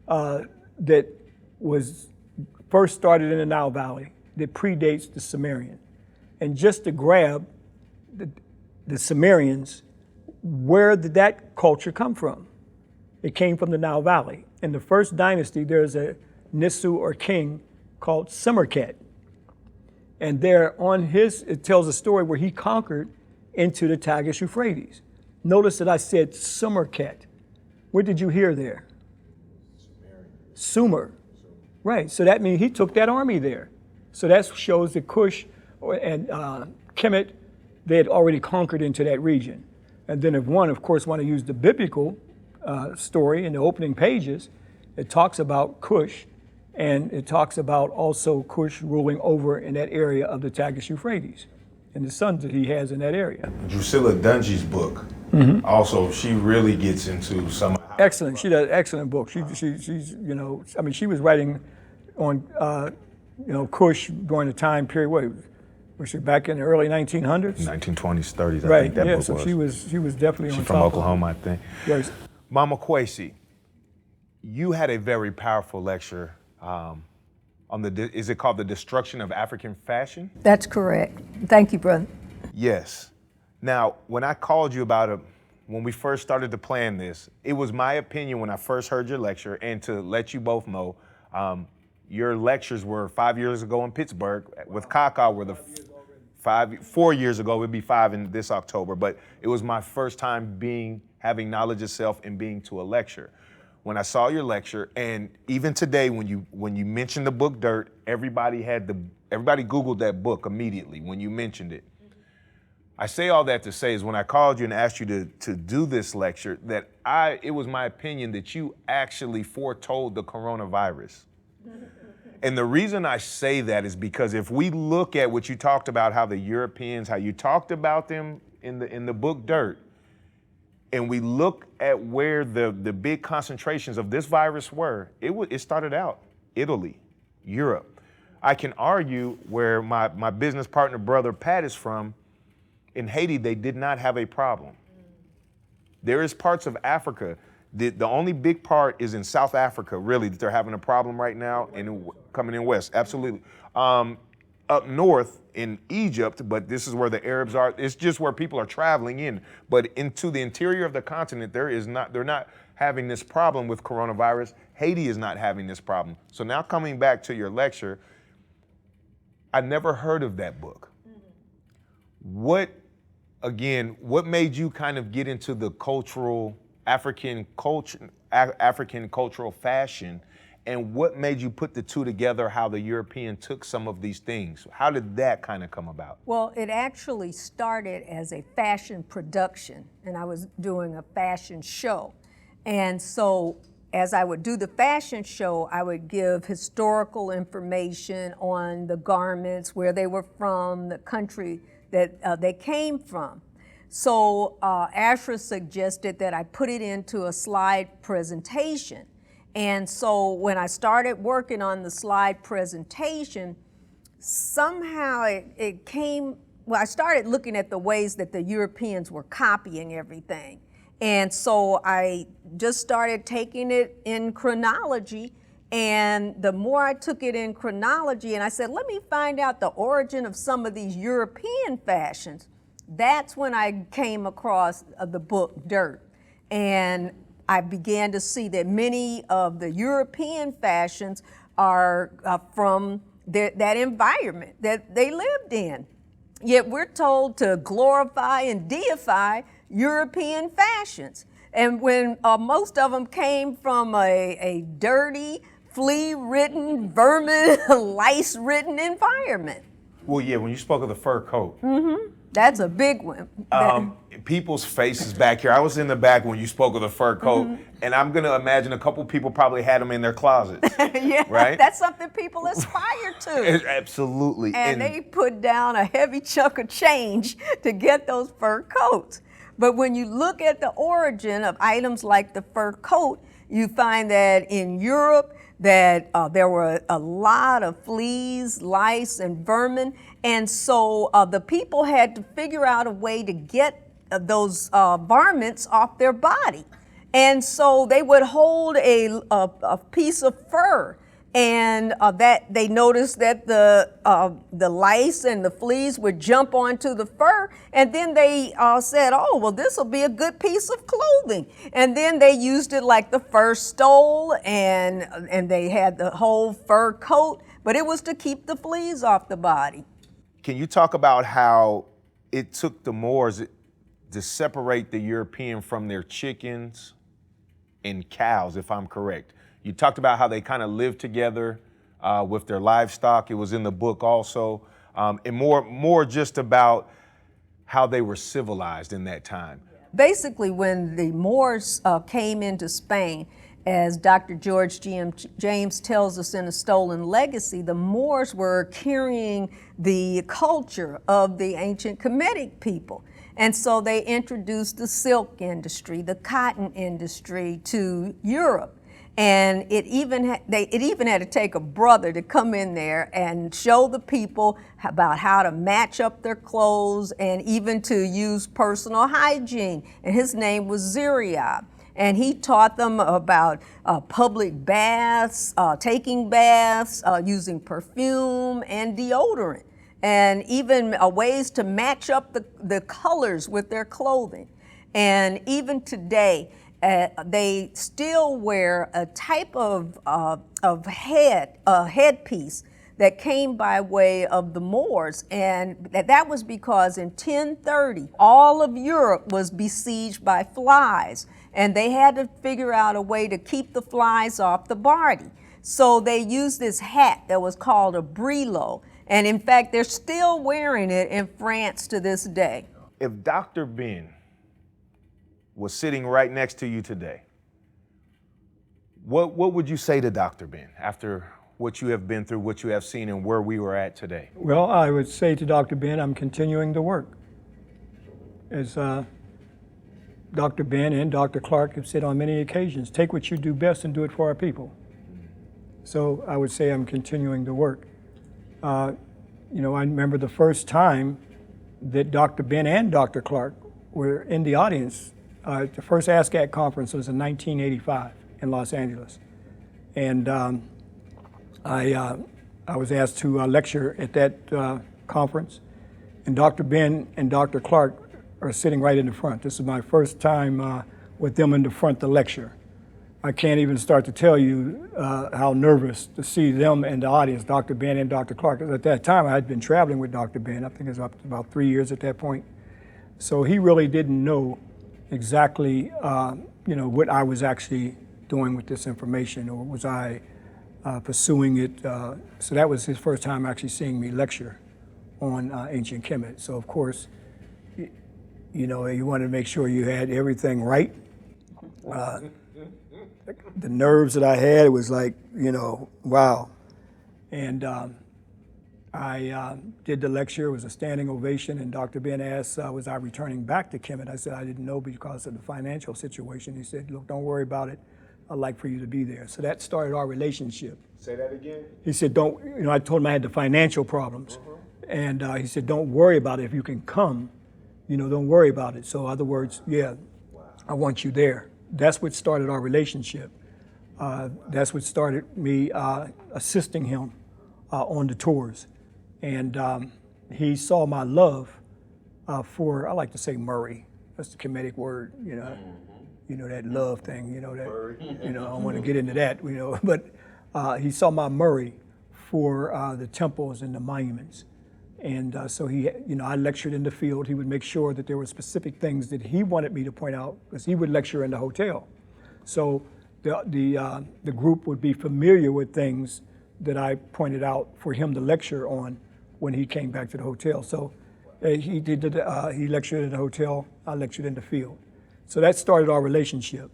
that was first started in the Nile Valley that predates the Sumerian. And just to grab the Sumerians, where did that culture come from? It came from the Nile Valley. In the first dynasty, there's a Nisu or king called Semerkhet. And there on it tells a story where he conquered into the Tigris Euphrates. Notice that I said Sumerket. What did you hear there? Sumer. Right, so that means he took that army there. So that shows that Cush and Kemet, they had already conquered into that region. And then if one, of course, want to use the biblical story in the opening pages, it talks about Cush, and it talks about also Cush ruling over in that area of the Tigris Euphrates, and the sons that he has in that area. Drusilla Dungy's book, also, she really gets into some. Excellent. She does an excellent book. She's you know, I mean, she was writing on you know, Cush during the time period. What was she, back in the early 1900s? 1920s, 30s. I Right. think that Yeah. book So was. she was definitely She's on from top Oklahoma, I think. Yes. Mama Kwesi, you had a very powerful lecture on is it called The Destruction of African Fashion? That's correct. Thank you, brother. Yes. Now, when I called you about it, when we first started to plan this, it was my opinion when I first heard your lecture, and to let you both know, your lectures were 5 years ago in Pittsburgh with Kaka were 4 years ago, it would be 5 in this October, but it was my first time having knowledge of self and being to a lecture. When I saw your lecture, and even today when you mentioned the book Dirt, everybody Googled that book immediately when you mentioned it. I say all that to say is when I called you and asked you to do this lecture, that it was my opinion that you actually foretold the coronavirus. And the reason I say that is because if we look at what you talked about, how the Europeans, how you talked about them in the book Dirt, and we look at where the big concentrations of this virus were, it started out Italy, Europe. I can argue where my business partner brother Pat is from, in Haiti, they did not have a problem. There is parts of Africa, the only big part is in South Africa, really, that they're having a problem right now, and coming in west, absolutely. Up north in Egypt, but this is where the Arabs are, it's just where people are traveling in. But into the interior of the continent, they're not having this problem with coronavirus. Haiti is not having this problem. So now coming back to your lecture, I never heard of that book. What made you kind of get into the African cultural fashion, and what made you put the two together, how the European took some of these things? How did that kind of come about? Well, it actually started as a fashion production, and I was doing a fashion show. And so as I would do the fashion show, I would give historical information on the garments, where they were from, the country that they came from. So AshRa suggested that I put it into a slide presentation. And so when I started working on the slide presentation, somehow it came, well, I started looking at the ways that the Europeans were copying everything. And so I just started taking it in chronology. And the more I took it in chronology, and I said, let me find out the origin of some of these European fashions, that's when I came across the book Dirt. And I began to see that many of the European fashions are from that environment that they lived in. Yet we're told to glorify and deify European fashions. And when most of them came from a dirty, flea-ridden, vermin, lice-ridden environment. Well, yeah, when you spoke of the fur coat. That's a big one. People's faces back here. I was in the back when you spoke of the fur coat, and I'm gonna imagine a couple people probably had them in their closets. Yeah, right? That's something people aspire to. Absolutely. And they put down a heavy chunk of change to get those fur coats. But when you look at the origin of items like the fur coat, you find that in Europe, that there were a lot of fleas, lice, and vermin. And so the people had to figure out a way to get those varmints off their body. And so they would hold a piece of fur, and that they noticed that the lice and the fleas would jump onto the fur, and then they said, oh, well, this will be a good piece of clothing. And then they used it like the fur stole, and they had the whole fur coat, but it was to keep the fleas off the body. Can you talk about how it took the Moors to separate the European from their chickens and cows, if I'm correct? You talked about how they kind of lived together with their livestock. It was in the book also. And more just about how they were civilized in that time. Basically, when the Moors came into Spain, as Dr. George James tells us in A Stolen Legacy, the Moors were carrying the culture of the ancient Kemetic people. And so they introduced the silk industry, the cotton industry to Europe. And it even had to take a brother to come in there and show the people about how to match up their clothes and even to use personal hygiene. And his name was Zuriab. And he taught them about public baths, taking baths, using perfume and deodorant, and even ways to match up the colors with their clothing. And even today, they still wear a type of headpiece that came by way of the Moors, and that was because in 1030, all of Europe was besieged by flies, and they had to figure out a way to keep the flies off the body. So they used this hat that was called a brillo, and in fact, they're still wearing it in France to this day. If Dr. Ben was sitting right next to you today, what would you say to Dr. Ben after what you have been through, what you have seen, and where we were at today? Well, I would say to Dr. Ben, I'm continuing the work. As Dr. Ben and Dr. Clark have said on many occasions, take what you do best and do it for our people. So I would say I'm continuing the work. I remember the first time that Dr. Ben and Dr. Clark were in the audience. The first ASCAC conference was in 1985 in Los Angeles. And I was asked to lecture at that conference. And Dr. Ben and Dr. Clark are sitting right in the front. This is my first time with them in the front to lecture. I can't even start to tell you how nervous to see them in the audience, Dr. Ben and Dr. Clark. At that time, I had been traveling with Dr. Ben. I think it was about 3 years at that point. So he really didn't know exactly, what I was actually doing with this information, or was I pursuing it. So that was his first time actually seeing me lecture on ancient Kemet. So of course, you wanted to make sure you had everything right. The nerves that I had, it was like, wow. And I did the lecture. It was a standing ovation, and Dr. Ben asked, was I returning back to Kemet? I said, I didn't know because of the financial situation. He said, look, don't worry about it. I'd like for you to be there. So that started our relationship. Say that again? He said, I told him I had the financial problems. And he said, don't worry about it. If you can come, don't worry about it. So in other words, yeah, I want you there. That's what started our relationship. That's what started me assisting him on the tours. And he saw my love for, I like to say Murray. That's the Kemetic word, that love thing, I don't want to get into that, but he saw my Murray for the temples and the monuments. And so I lectured in the field. He would make sure that there were specific things that he wanted me to point out, because he would lecture in the hotel. So the group would be familiar with things that I pointed out for him to lecture on when he came back to the hotel. So he lectured in the hotel, I lectured in the field. So that started our relationship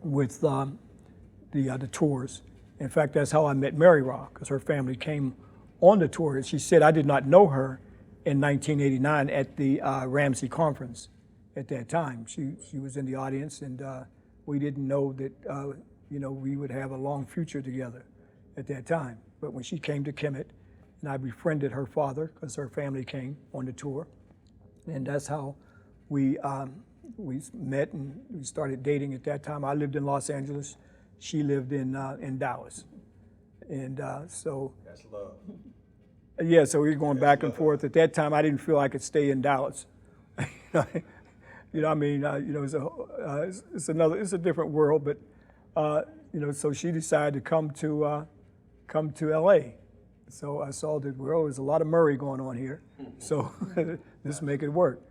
with the tours. In fact, that's how I met MeriRa, because her family came on the tour. She said I did not know her in 1989 at the Ramsey conference at that time. She was in the audience, and we didn't know that we would have a long future together at that time. But when she came to Kemet, and I befriended her father, because her family came on the tour, and that's how we met and we started dating at that time. I lived in Los Angeles. She lived in Dallas. And so that's love. Yeah, so we were going back and forth. At that time, I didn't feel I could stay in Dallas. It's a different world. But so she decided to come to LA. So I saw that, well, there's a lot of Murray going on here, so let's make it work.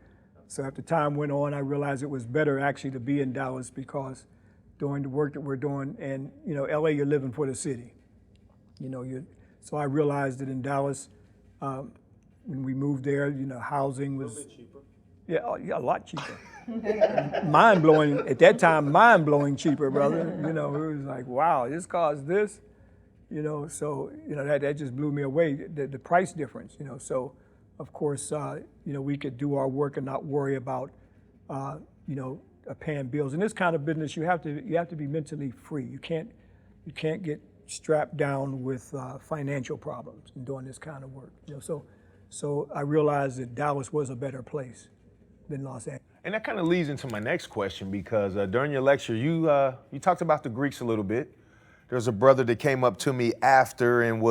So after time went on, I realized it was better actually to be in Dallas because doing the work that we're doing, and you know, LA, you're living for the city. You know, so I realized that in Dallas, when we moved there, you know, housing was a little bit cheaper. Yeah, a lot cheaper. Mind blowing at that time, mind blowing cheaper, brother. You know, it was like, wow, this costs this. You know, so you know that just blew me away. The price difference. You know, so of course, you know, we could do our work and not worry about, you know, paying bills. In this kind of business, you have to be mentally free. You can't get strapped down with financial problems in doing this kind of work. You know, so I realized that Dallas was a better place than Los Angeles. And that kind of leads into my next question because during your lecture, you talked about the Greeks a little bit. There's a brother that came up to me after and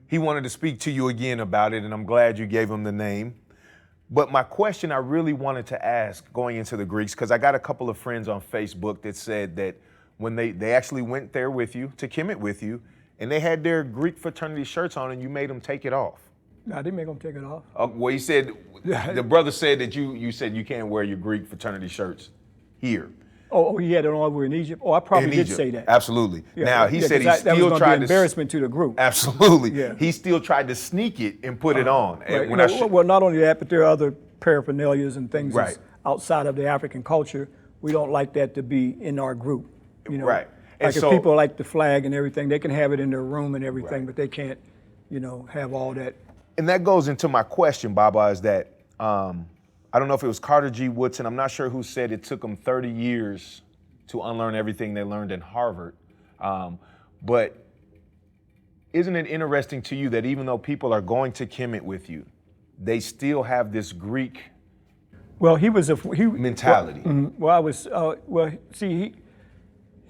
he wanted to speak to you again about it, and I'm glad you gave him the name. But my question I really wanted to ask going into the Greeks, because I got a couple of friends on Facebook that said that when they actually went there with you, to Kemet with you, and they had their Greek fraternity shirts on and you made them take it off. No, I didn't make them take it off. Well, he said, the brother said that you said you can't wear your Greek fraternity shirts here. Oh, he had it on over in Egypt? Oh, I probably did say that. Absolutely. Yeah, now, he said he that still was tried be embarrassment to the group. Absolutely. Yeah. He still tried to sneak it and put it on. Right. When well, not only that, but there are other paraphernalias and things right. that's outside of the African culture. We don't like that to be in our group. You know? Right. Like if people like the flag and everything, they can have it in their room and everything, but they can't, you know, have all that. And that goes into my question, Baba, is that I don't know if it was Carter G. Woodson, I'm not sure who said it took them 30 years to unlearn everything they learned in Harvard. But isn't it interesting to you that even though people are going to Kemet with you, they still have this Greek mentality?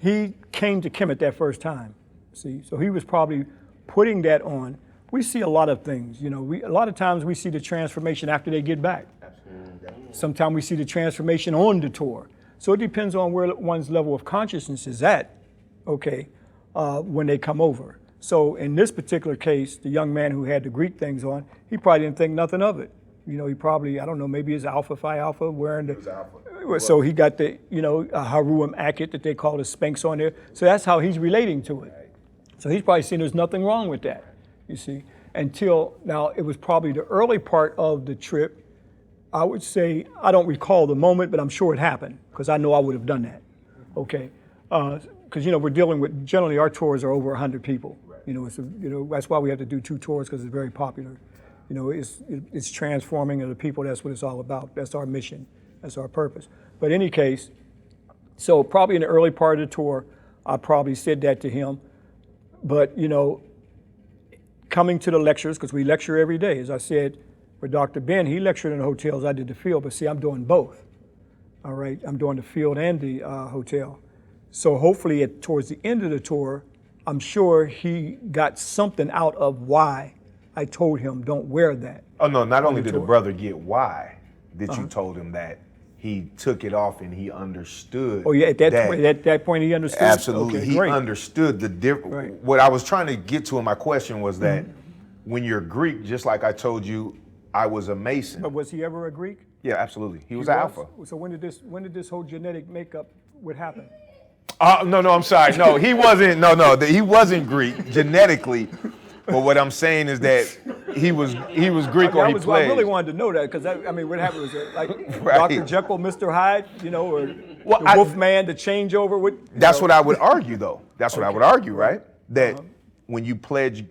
He came to Kemet that first time. See, so he was probably putting that on. We see a lot of things, you know. A lot of times we see the transformation after they get back. Sometimes we see the transformation on the tour. So it depends on where one's level of consciousness is at, okay, when they come over. So in this particular case, the young man who had the Greek things on, he probably didn't think nothing of it. You know, he probably, I don't know, maybe his Alpha Phi Alpha wearing the, so he got the, you know, Haruim Akit that they call the Spanx on there. So that's how he's relating to it. So he's probably seen there's nothing wrong with that, you see. Until now, it was probably the early part of the trip. I would say, I don't recall the moment, but I'm sure it happened because I know I would have done that, okay? Because, you know, we're dealing with, generally our tours are over 100 people. You know, that's why we have to do 2 tours because it's very popular. You know, it's transforming other people. That's what it's all about. That's our mission. That's our purpose. But in any case, so probably in the early part of the tour, I probably said that to him. But, you know, coming to the lectures, because we lecture every day, as I said, with Dr. Ben, he lectured in the hotels, I did the field, but see, I'm doing both. All right, I'm doing the field and the hotel. So hopefully towards the end of the tour, I'm sure he got something out of why I told him don't wear that. Oh no, not only did the brother get why, that you told him that, he took it off and he understood. Oh yeah, at that point he understood? Absolutely, okay, he great. understood the difference. Right. What I was trying to get to in my question was that when you're Greek, just like I told you, I was a Mason. But was he ever a Greek? Yeah, absolutely. He was Alpha. So when did this whole genetic makeup would happen? No, I'm sorry. No, he wasn't. He wasn't Greek genetically. But what I'm saying is that he was Greek or he pledged. I really wanted to know that because I mean, what happened was like right. Dr. Jekyll, Mr. Hyde, you know, or the Wolfman, the changeover. That's what I would argue, though. That's what I would argue, right? That when you pledge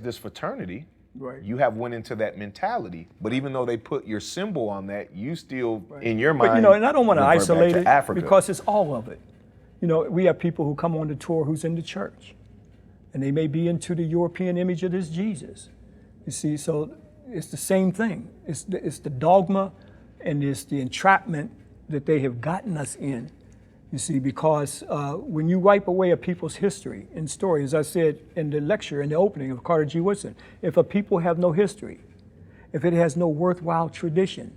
this fraternity, right, you have went into that mentality. But even though they put your symbol on that, you still in your mind. But you know, and I don't want to isolate it Africa. because it's all of it. You know, we have people who come on the tour who's in the church. And they may be into the European image of this Jesus. You see, so it's the same thing. It's the dogma and it's the entrapment that they have gotten us in. You see, because when you wipe away a people's history and story, as I said in the lecture, in the opening of Carter G. Woodson, if a people have no history, if it has no worthwhile tradition,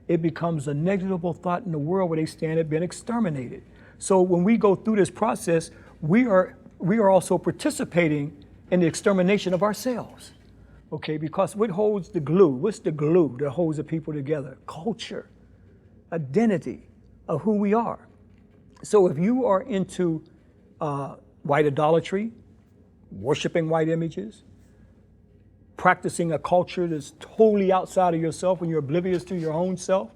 it becomes a negligible thought in the world where they stand have been exterminated. So when we go through this process, we are also participating and the extermination of ourselves. Okay, because what holds the glue? What's the glue that holds the people together? Culture, identity of who we are. So if you are into white idolatry, worshiping white images, practicing a culture that's totally outside of yourself when you're oblivious to your own self,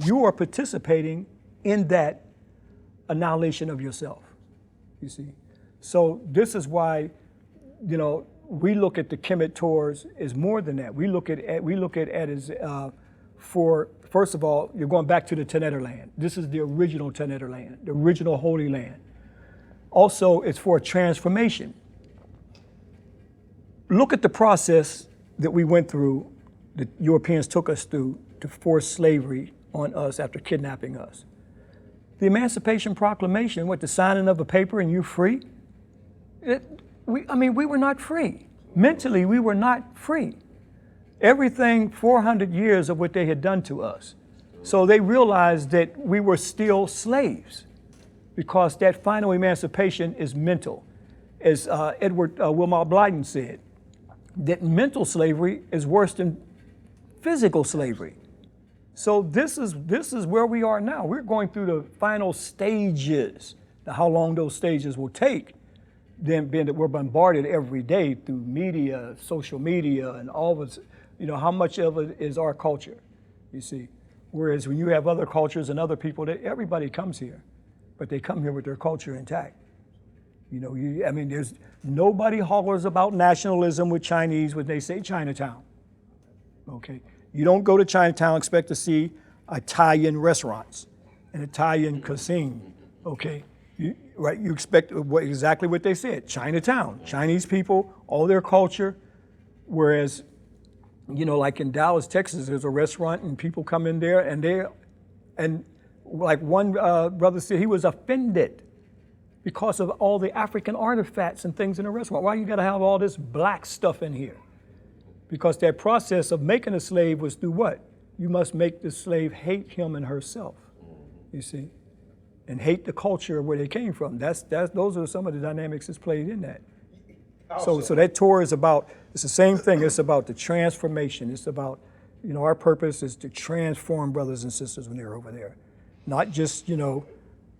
you are participating in that annihilation of yourself, you see. So this is why, you know, we look at the Kemet tours as more than that. We look at it as for, first of all, you're going back to the Teneter land. This is the original Teneter land, the original Holy Land. Also, it's for a transformation. Look at the process that we went through, the Europeans took us through to force slavery on us after kidnapping us. The Emancipation Proclamation, the signing of a paper and you're free? We were not free. Mentally, we were not free. Everything 400 years of what they had done to us. So they realized that we were still slaves because that final emancipation is mental. As Edward Wilmot Blyden said, that mental slavery is worse than physical slavery. So this is where we are now. We're going through the final stages. Now, how long those stages will take, then being that we're bombarded every day through media, social media, and all of it, you know, how much of it is our culture, you see? Whereas when you have other cultures and other people, everybody comes here, but they come here with their culture intact. You know, there's nobody hollers about nationalism with Chinese when they say Chinatown, okay? You don't go to Chinatown expect to see Italian restaurants and Italian cuisine, okay? You expect exactly what they said, Chinatown, Chinese people, all their culture, whereas, you know, like in Dallas, Texas, there's a restaurant and people come in there and like one brother said, he was offended because of all the African artifacts and things in the restaurant. Why you gotta have all this black stuff in here? Because that process of making a slave was through what? You must make the slave hate him and herself, you see, and hate the culture where they came from. Those are some of the dynamics that's played in that. So that tour is about, it's the same thing. It's about the transformation. It's about, you know, our purpose is to transform brothers and sisters when they're over there. Not just, you know,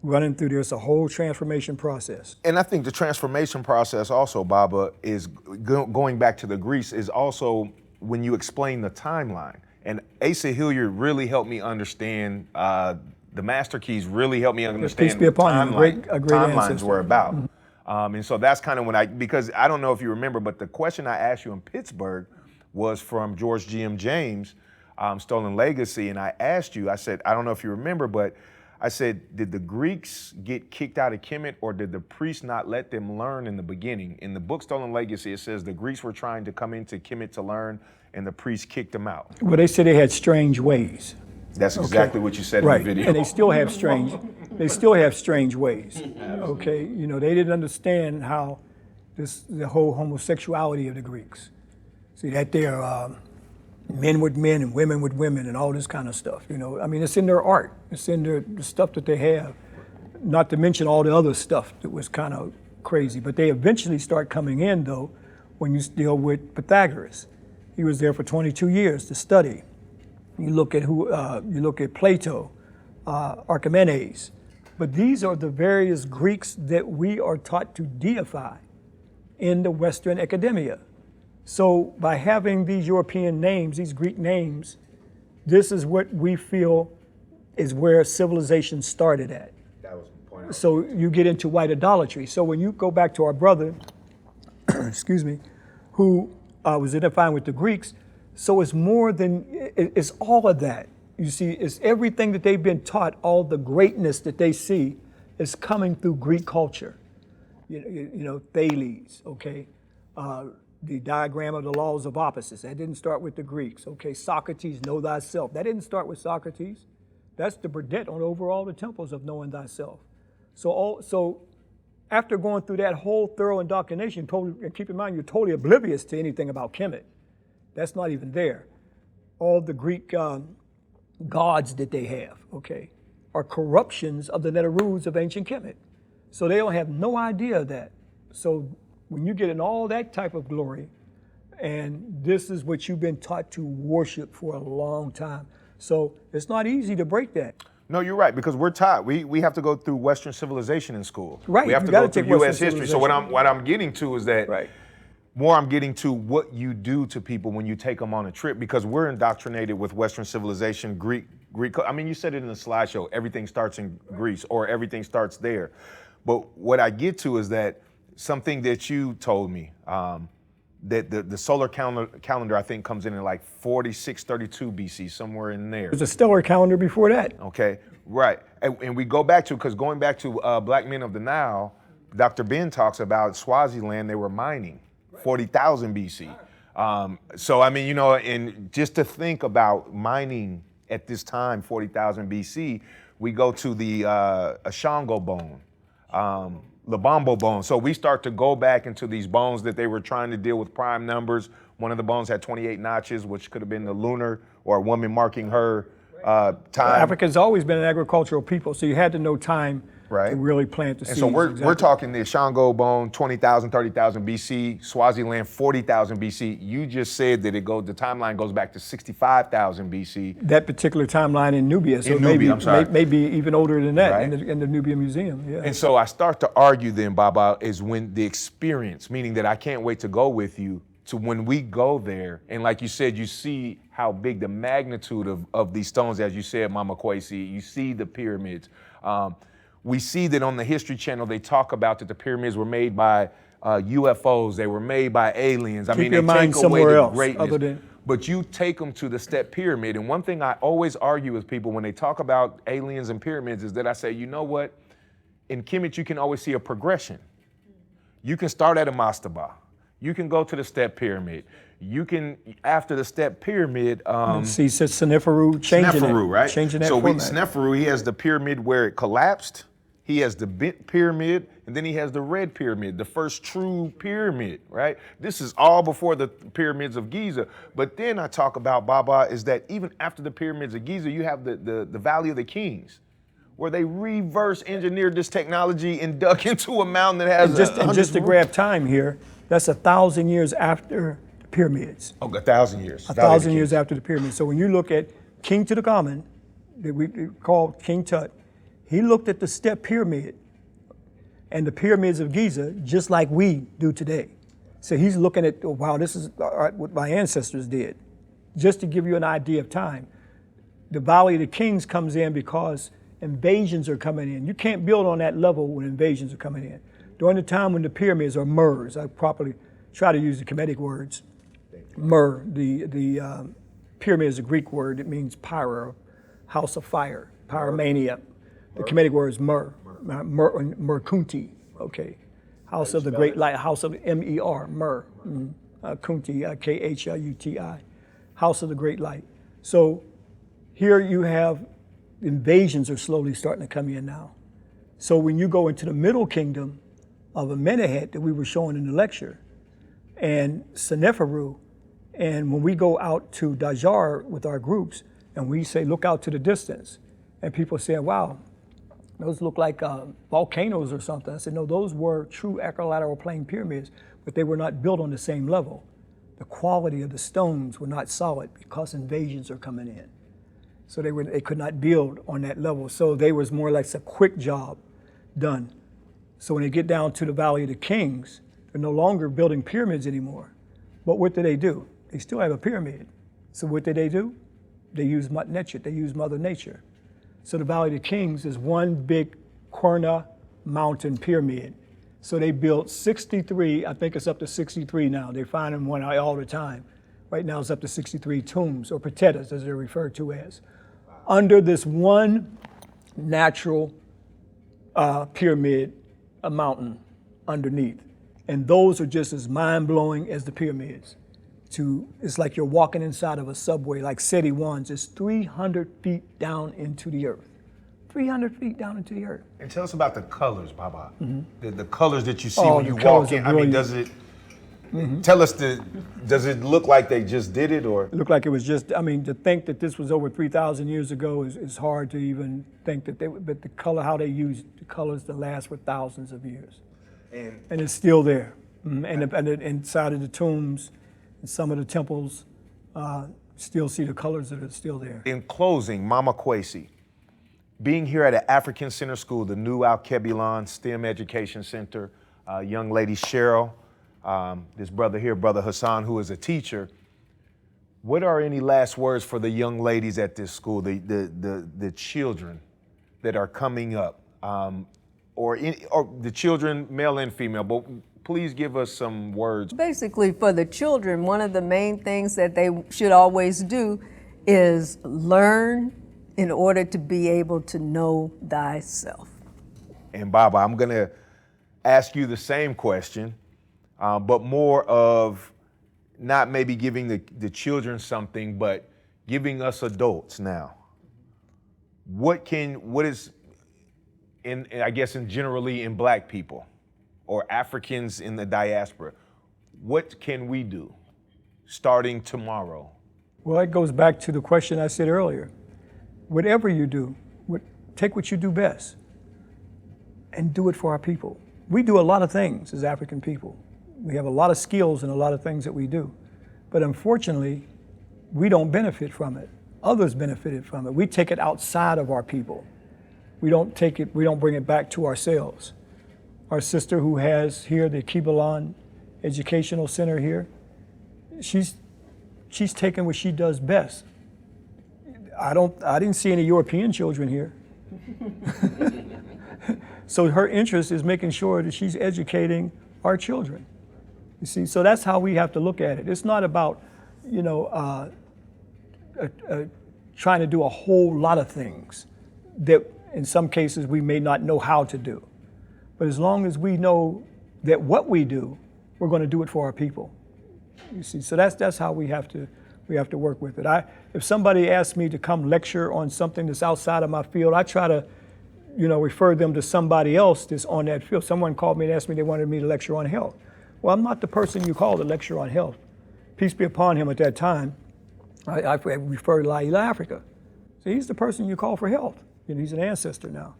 running through this, a whole transformation process. And I think the transformation process also, Baba, is going back to the Greeks, is also when you explain the timeline. And Asa Hilliard really helped me understand, the Master Keys really helped me understand what timelines were about. And so that's kind of because I don't know if you remember, but the question I asked you in Pittsburgh was from George G.M. James, Stolen Legacy. And I asked you, I said, I don't know if you remember, but I said, did the Greeks get kicked out of Kemet, or did the priests not let them learn in the beginning? In the book Stolen Legacy, it says the Greeks were trying to come into Kemet to learn, and the priests kicked them out. Well, they said they had strange ways. That's exactly what you said in the video. And they still have strange ways. Okay, you know, they didn't understand how the whole homosexuality of the Greeks. See, that they're men with men and women with women and all this kind of stuff, you know. I mean, it's in their art. It's in the stuff that they have, not to mention all the other stuff that was kind of crazy. But they eventually start coming in, though, when you deal with Pythagoras. He was there for 22 years to study. You look at Plato, Archimedes. But these are the various Greeks that we are taught to deify in the Western academia. So by having these European names, these Greek names, this is what we feel is where civilization started at. That was the point. So you get into white idolatry. So when you go back to our brother, excuse me, who was identifying with the Greeks, so it's more than, it's all of that. You see, it's everything that they've been taught, all the greatness that they see is coming through Greek culture. You know, Thales, okay? The diagram of the laws of opposites, that didn't start with the Greeks. Okay, Socrates, know thyself. That didn't start with Socrates. That's the Burdett on over all the temples of knowing thyself. So after going through that whole thorough indoctrination, and keep in mind, you're totally oblivious to anything about Kemet. That's not even there. All the Greek gods that they have, okay, are corruptions of the Neterus of ancient Kemet. So they don't have no idea of that. So when you get in all that type of glory, and this is what you've been taught to worship for a long time. So it's not easy to break that. No, you're right, because we're taught. We have to go through Western civilization in school. Right. We have to go through U.S. history. So what I'm getting to is that more I'm getting to what you do to people when you take them on a trip, because we're indoctrinated with Western civilization, Greek. I mean, you said it in the slideshow, everything starts in Greece or everything starts there. But what I get to is that something that you told me, that the solar calendar I think comes in at like 4632 BC, somewhere in there. There's a stellar calendar before that. Okay, right. And we go back to, because going back to Black Men of the Nile, Dr. Ben talks about Swaziland, they were mining 40,000 BC. So, I mean, you know, and just to think about mining at this time, 40,000 BC, we go to the Ashango bone, Lubombo bone. So we start to go back into these bones that they were trying to deal with prime numbers. One of the bones had 28 notches, which could have been the lunar or a woman marking her time. Africa's always been an agricultural people, so you had to know time right. to really plant the seeds. And so we're talking the Ashango bone, 20,000, 30,000 BC, Swaziland, 40,000 BC. You just said that the timeline goes back to 65,000 BC. That particular timeline in Nubia, so maybe even older than that, right. in the Nubia Museum. Yeah. And so I start to argue then, Baba, is when the experience, meaning that I can't wait to go with you, to when we go there, and like you said, you see how big the magnitude of these stones, as you said, Mama Kwesi, you see the pyramids. We see that on the History Channel, they talk about that the pyramids were made by UFOs, they were made by aliens. I mean, they take away the greatness. But you take them to the Step Pyramid, and one thing I always argue with people when they talk about aliens and pyramids is that I say, you know what? In Kemet, you can always see a progression. You can start at a mastaba. You can go to the Step Pyramid. You can, after the Step Pyramid, see, says Sneferu changing Sneferu, it, right? Changing that so format. Sneferu, he has the pyramid where it collapsed. He has the bent pyramid, and then he has the red pyramid, the first true pyramid, right? This is all before the pyramids of Giza. But then I talk about, Baba, is that even after the pyramids of Giza, you have the Valley of the Kings, where they reverse engineered this technology and dug into a mountain that has and just to grab time here, that's 1,000 years after the pyramids. Oh, 1,000 years. 1,000 years after the pyramids. So when you look at King Tutankhamun, that we call King Tut, he looked at the Step Pyramid and the pyramids of Giza just like we do today. So he's looking at, oh, wow, this is what my ancestors did. Just to give you an idea of time. The Valley of the Kings comes in because invasions are coming in. You can't build on that level when invasions are coming in. During the time when the pyramids are Mers, I properly try to use the Kemetic words. Mer, the pyramid is a Greek word. It means pyro, house of fire, pyromania. The Kemetic word is Merkunti, okay. House of the Great Light, house of M-E-R, Kunti, K-H-L-U-T-I, house of the Great Light. So here you have invasions are slowly starting to come in now. So when you go into the Middle Kingdom of Amenemhet that we were showing in the lecture, and Sneferu, and when we go out to Dajar with our groups, and we say, look out to the distance, and people say, wow, those look like volcanoes or something. I said, no, those were true equilateral plane pyramids, but they were not built on the same level. The quality of the stones were not solid because invasions are coming in. So they could not build on that level. So they was more like a quick job done. So when they get down to the Valley of the Kings, they're no longer building pyramids anymore. But what do? They still have a pyramid. So what do? They use Matnechet, they use Mother Nature. So the Valley of the Kings is one big Qurna mountain pyramid. So they built 63, I think it's up to 63 now. They find them one all the time. Right now it's up to 63 tombs, or patetas as they're referred to as, under this one natural pyramid, a mountain underneath. And those are just as mind-blowing as the pyramids. It's like you're walking inside of a subway, like Seti One's, it's 300 feet down into the earth. 300 feet down into the earth. And tell us about the colors, Baba. The colors that you see when you walk in. I mean, does it, tell us, does it look like they just did it, or? It looked like it was just, I mean, to think that this was over 3,000 years ago is hard to even think that but the color, how they used the colors to last for thousands of years. And it's still there. And inside of the tombs, and some of the temples, still see the colors that are still there. In closing, Mama Kwesi, being here at an African Center School, the new Alkebulan STEM Education Center, young lady Cheryl, this brother here, Brother Hassan, who is a teacher, what are any last words for the young ladies at this school, the children that are coming up, or the children, male and female, but please give us some words. Basically, for the children, one of the main things that they should always do is learn in order to be able to know thyself. And Baba, I'm going to ask you the same question, but more of not maybe giving the children something, but giving us adults now. What is, I guess, generally in Black people or Africans in the diaspora, what can we do starting tomorrow? Well, it goes back to the question I said earlier. Whatever you do, take what you do best and do it for our people. We do a lot of things as African people. We have a lot of skills in a lot of things that we do. But unfortunately, we don't benefit from it. Others benefited from it. We take it outside of our people. We don't bring it back to ourselves. Our sister who has here the Alkebulan Educational Center here, she's taken what she does best. I didn't see any European children here. So her interest is making sure that she's educating our children. You see, so that's how we have to look at it. It's not about, trying to do a whole lot of things that in some cases we may not know how to do. But as long as we know that what we do, we're going to do it for our people. You see, so that's how we have to work with it. If somebody asks me to come lecture on something that's outside of my field, I try to, refer them to somebody else that's on that field. Someone called me and asked me they wanted me to lecture on health. Well, I'm not the person you call to lecture on health. Peace be upon him at that time. I refer to Laila Africa. So he's the person you call for health. He's an ancestor now.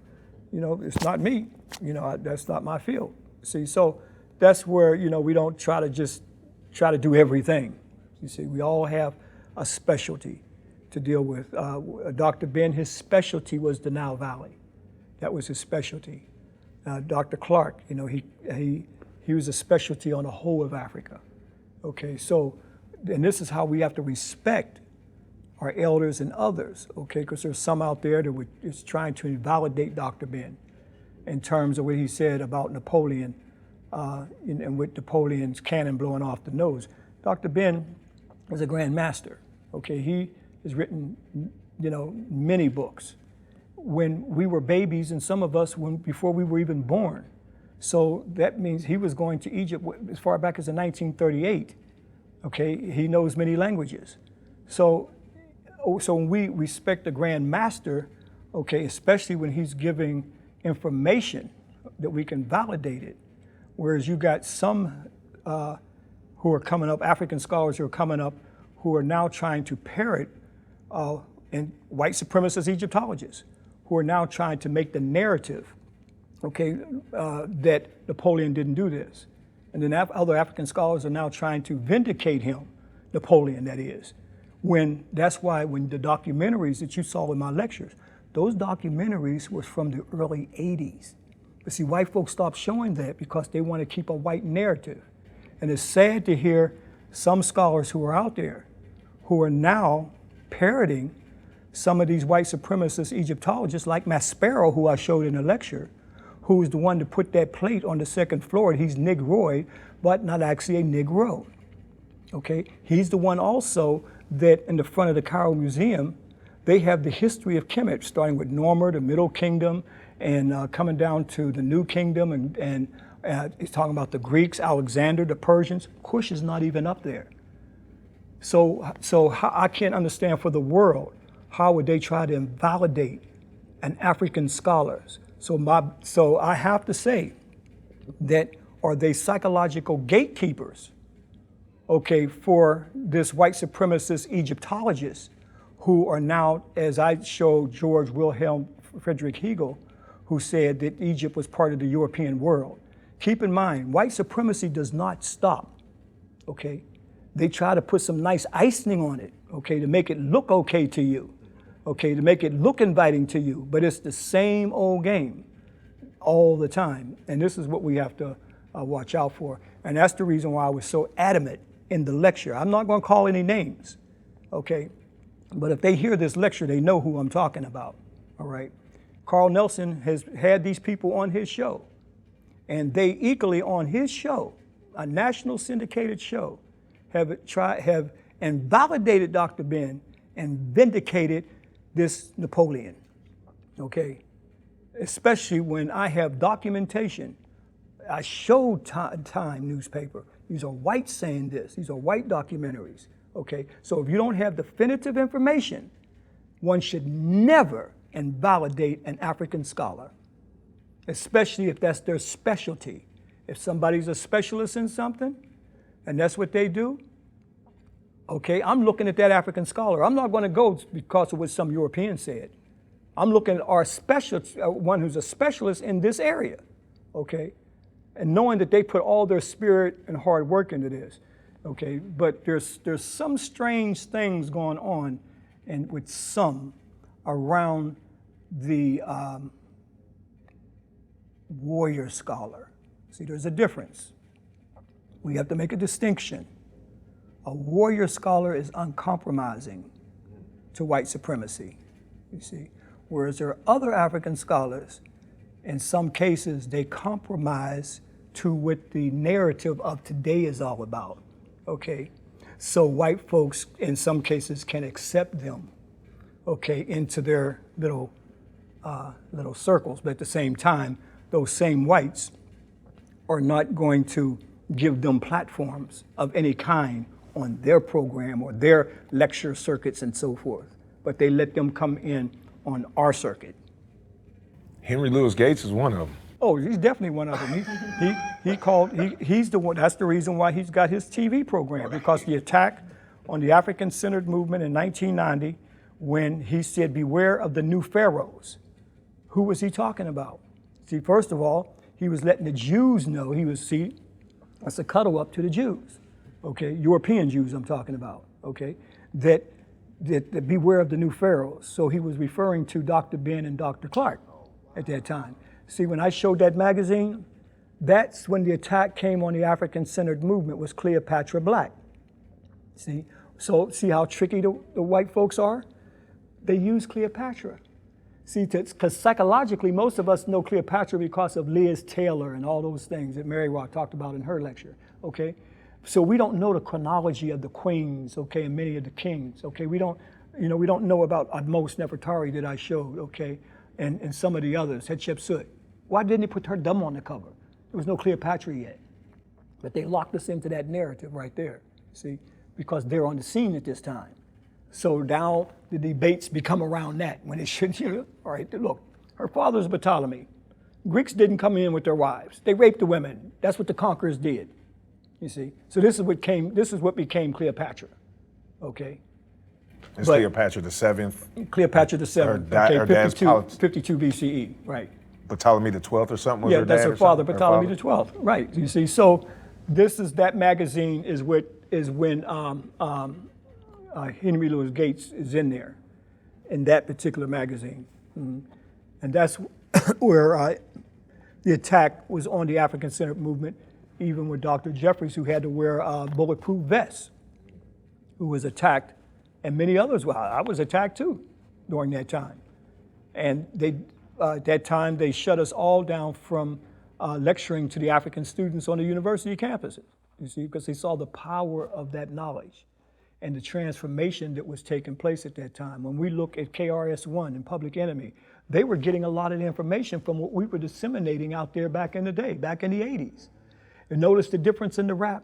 It's not me. That's not my field. See, so that's where, we don't try to do everything. You see, we all have a specialty to deal with. Dr. Ben, his specialty was the Nile Valley. That was his specialty. Dr. Clark, he was a specialty on the whole of Africa. Okay, so, and this is how we have to respect our elders and others, okay, because there's some out there that is trying to invalidate Dr. Ben in terms of what he said about Napoleon and with Napoleon's cannon blowing off the nose. Dr. Ben is a Grand Master, okay? He has written, many books. When we were babies, and some of us before we were even born. So that means he was going to Egypt as far back as in 1938, okay? He knows many languages. So when we respect the Grand Master, okay, especially when he's giving information that we can validate it, whereas you got some who are coming up, African scholars who are coming up, who are now trying to parrot and white supremacist Egyptologists, who are now trying to make the narrative, okay, that Napoleon didn't do this. And then other African scholars are now trying to vindicate him, Napoleon that is. That's why when the documentaries that you saw in my lectures, those documentaries were from the early 80s. But see, white folks stopped showing that because they want to keep a white narrative. And it's sad to hear some scholars who are out there who are now parroting some of these white supremacist Egyptologists like Maspero, who I showed in the lecture, who's the one to put that plate on the second floor. He's Negroid, but not actually a Negro. Okay, he's the one also that in the front of the Cairo Museum, they have the history of Kemet, starting with Norma, the Middle Kingdom, and coming down to the New Kingdom, and he's talking about the Greeks, Alexander, the Persians. Kush is not even up there. So I can't understand for the world, how would they try to invalidate an African scholars? So I have to say that, are they psychological gatekeepers, okay, for this white supremacist Egyptologists who are now, as I showed George Wilhelm Friedrich Hegel, who said that Egypt was part of the European world. Keep in mind, white supremacy does not stop, okay? They try to put some nice icing on it, okay, to make it look okay to you, okay, to make it look inviting to you, but it's the same old game all the time. And this is what we have to watch out for. And that's the reason why I was so adamant in the lecture. I'm not going to call any names, okay? But if they hear this lecture, they know who I'm talking about, all right? Carl Nelson has had these people on his show, and they equally on his show, a national syndicated show, have invalidated Dr. Ben and vindicated this Napoleon, okay? Especially when I have documentation. I showed Time newspaper. These are whites saying this. These are white documentaries, okay? So if you don't have definitive information, one should never invalidate an African scholar, especially if that's their specialty. If somebody's a specialist in something, and that's what they do, okay, I'm looking at that African scholar. I'm not going to go because of what some Europeans said. I'm looking at our one who's a specialist in this area, okay? And knowing that they put all their spirit and hard work into this, okay? But there's some strange things going on and with some around the warrior scholar. See, there's a difference. We have to make a distinction. A warrior scholar is uncompromising to white supremacy, you see. Whereas there are other African scholars, in some cases, they compromise to what the narrative of today is all about, okay? So white folks, in some cases, can accept them, okay, into their little circles. But at the same time, those same whites are not going to give them platforms of any kind on their program or their lecture circuits and so forth. But they let them come in on our circuit. Henry Louis Gates is one of them. Oh, he's definitely one of them. He's the one. That's the reason why he's got his TV program, because the attack on the African-centered movement in 1990, when he said, "Beware of the new Pharaohs." Who was he talking about? See, first of all, he was letting the Jews know that's a cuddle up to the Jews, okay? European Jews I'm talking about, okay? That beware of the new Pharaohs. So he was referring to Dr. Ben and Dr. Clark at that time. See, when I showed that magazine, that's when the attack came on the African-centered movement, was Cleopatra Black. See? So see how tricky the white folks are? They use Cleopatra. See, because psychologically, most of us know Cleopatra because of Liz Taylor and all those things that MeriRa talked about in her lecture, okay? So we don't know the chronology of the queens, okay, and many of the kings, okay? We don't know about Admos Nefertari that I showed, okay, and some of the others, Hatshepsut. Why didn't they put her dumb on the cover? There was no Cleopatra yet. But they locked us into that narrative right there, see, because they're on the scene at this time. So now the debates become around that when it should, all right, look, her father's Ptolemy. Greeks didn't come in with their wives. They raped the women. That's what the conquerors did, you see. So this is what became Cleopatra, okay? It's Cleopatra the Seventh. Cleopatra the Seventh, okay, 52 BCE, right. Ptolemy the 12th or something was her dad? Yeah, that's her father, Ptolemy the 12th, right, you see. So that magazine is when Henry Louis Gates is in there, in that particular magazine. Mm-hmm. And that's where the attack was on the African-centered movement, even with Dr. Jeffries, who had to wear a bulletproof vest, who was attacked, and many others were. I was attacked too during that time. And at that time, they shut us all down from lecturing to the African students on the university campuses, you see, because they saw the power of that knowledge and the transformation that was taking place at that time. When we look at KRS-One and Public Enemy, they were getting a lot of the information from what we were disseminating out there back in the day, back in the 80s. And notice the difference in the rap,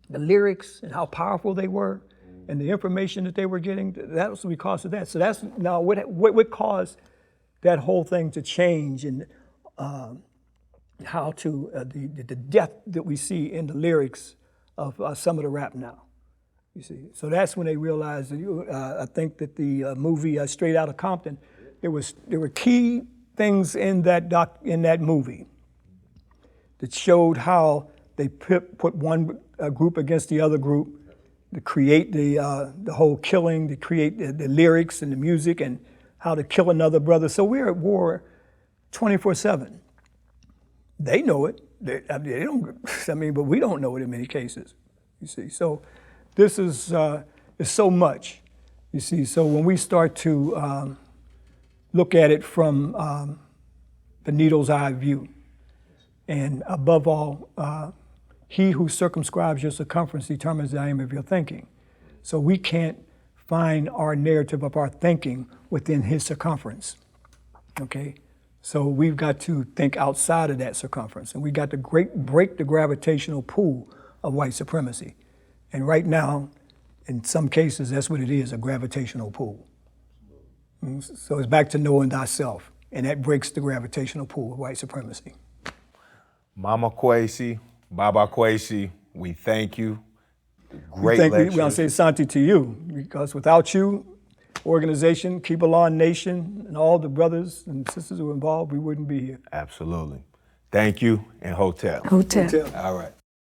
the lyrics and how powerful they were, and the information that they were getting. That was because of that. So that's now what caused that whole thing to change, and how to the depth that we see in the lyrics of some of the rap now. You see, so that's when they realized. I think that the movie Straight Outta Compton, there were key things in that movie that showed how they put one group against the other group, to create the whole killing, to create the lyrics and the music and how to kill another brother. So we're at war 24/7. They know it. They don't. I mean, but we don't know it in many cases. You see, so this is so much. You see, so when we start to look at it from the needle's eye view, and above all, he who circumscribes your circumference determines the aim of your thinking. So we can't find our narrative of our thinking within his circumference. Okay. So we've got to think outside of that circumference, and we got to break the gravitational pull of white supremacy. And right now, in some cases, that's what it is, a gravitational pull. So it's back to knowing thyself, and that breaks the gravitational pull of white supremacy. Mama Kwesi, Baba Kwesi, we thank you. Great lecture. We want to say Santi to you, because without you, organization, Alkebulan Nation, and all the brothers and sisters who are involved, we wouldn't be here. Absolutely. Thank you, and hotel. Hotel. All right.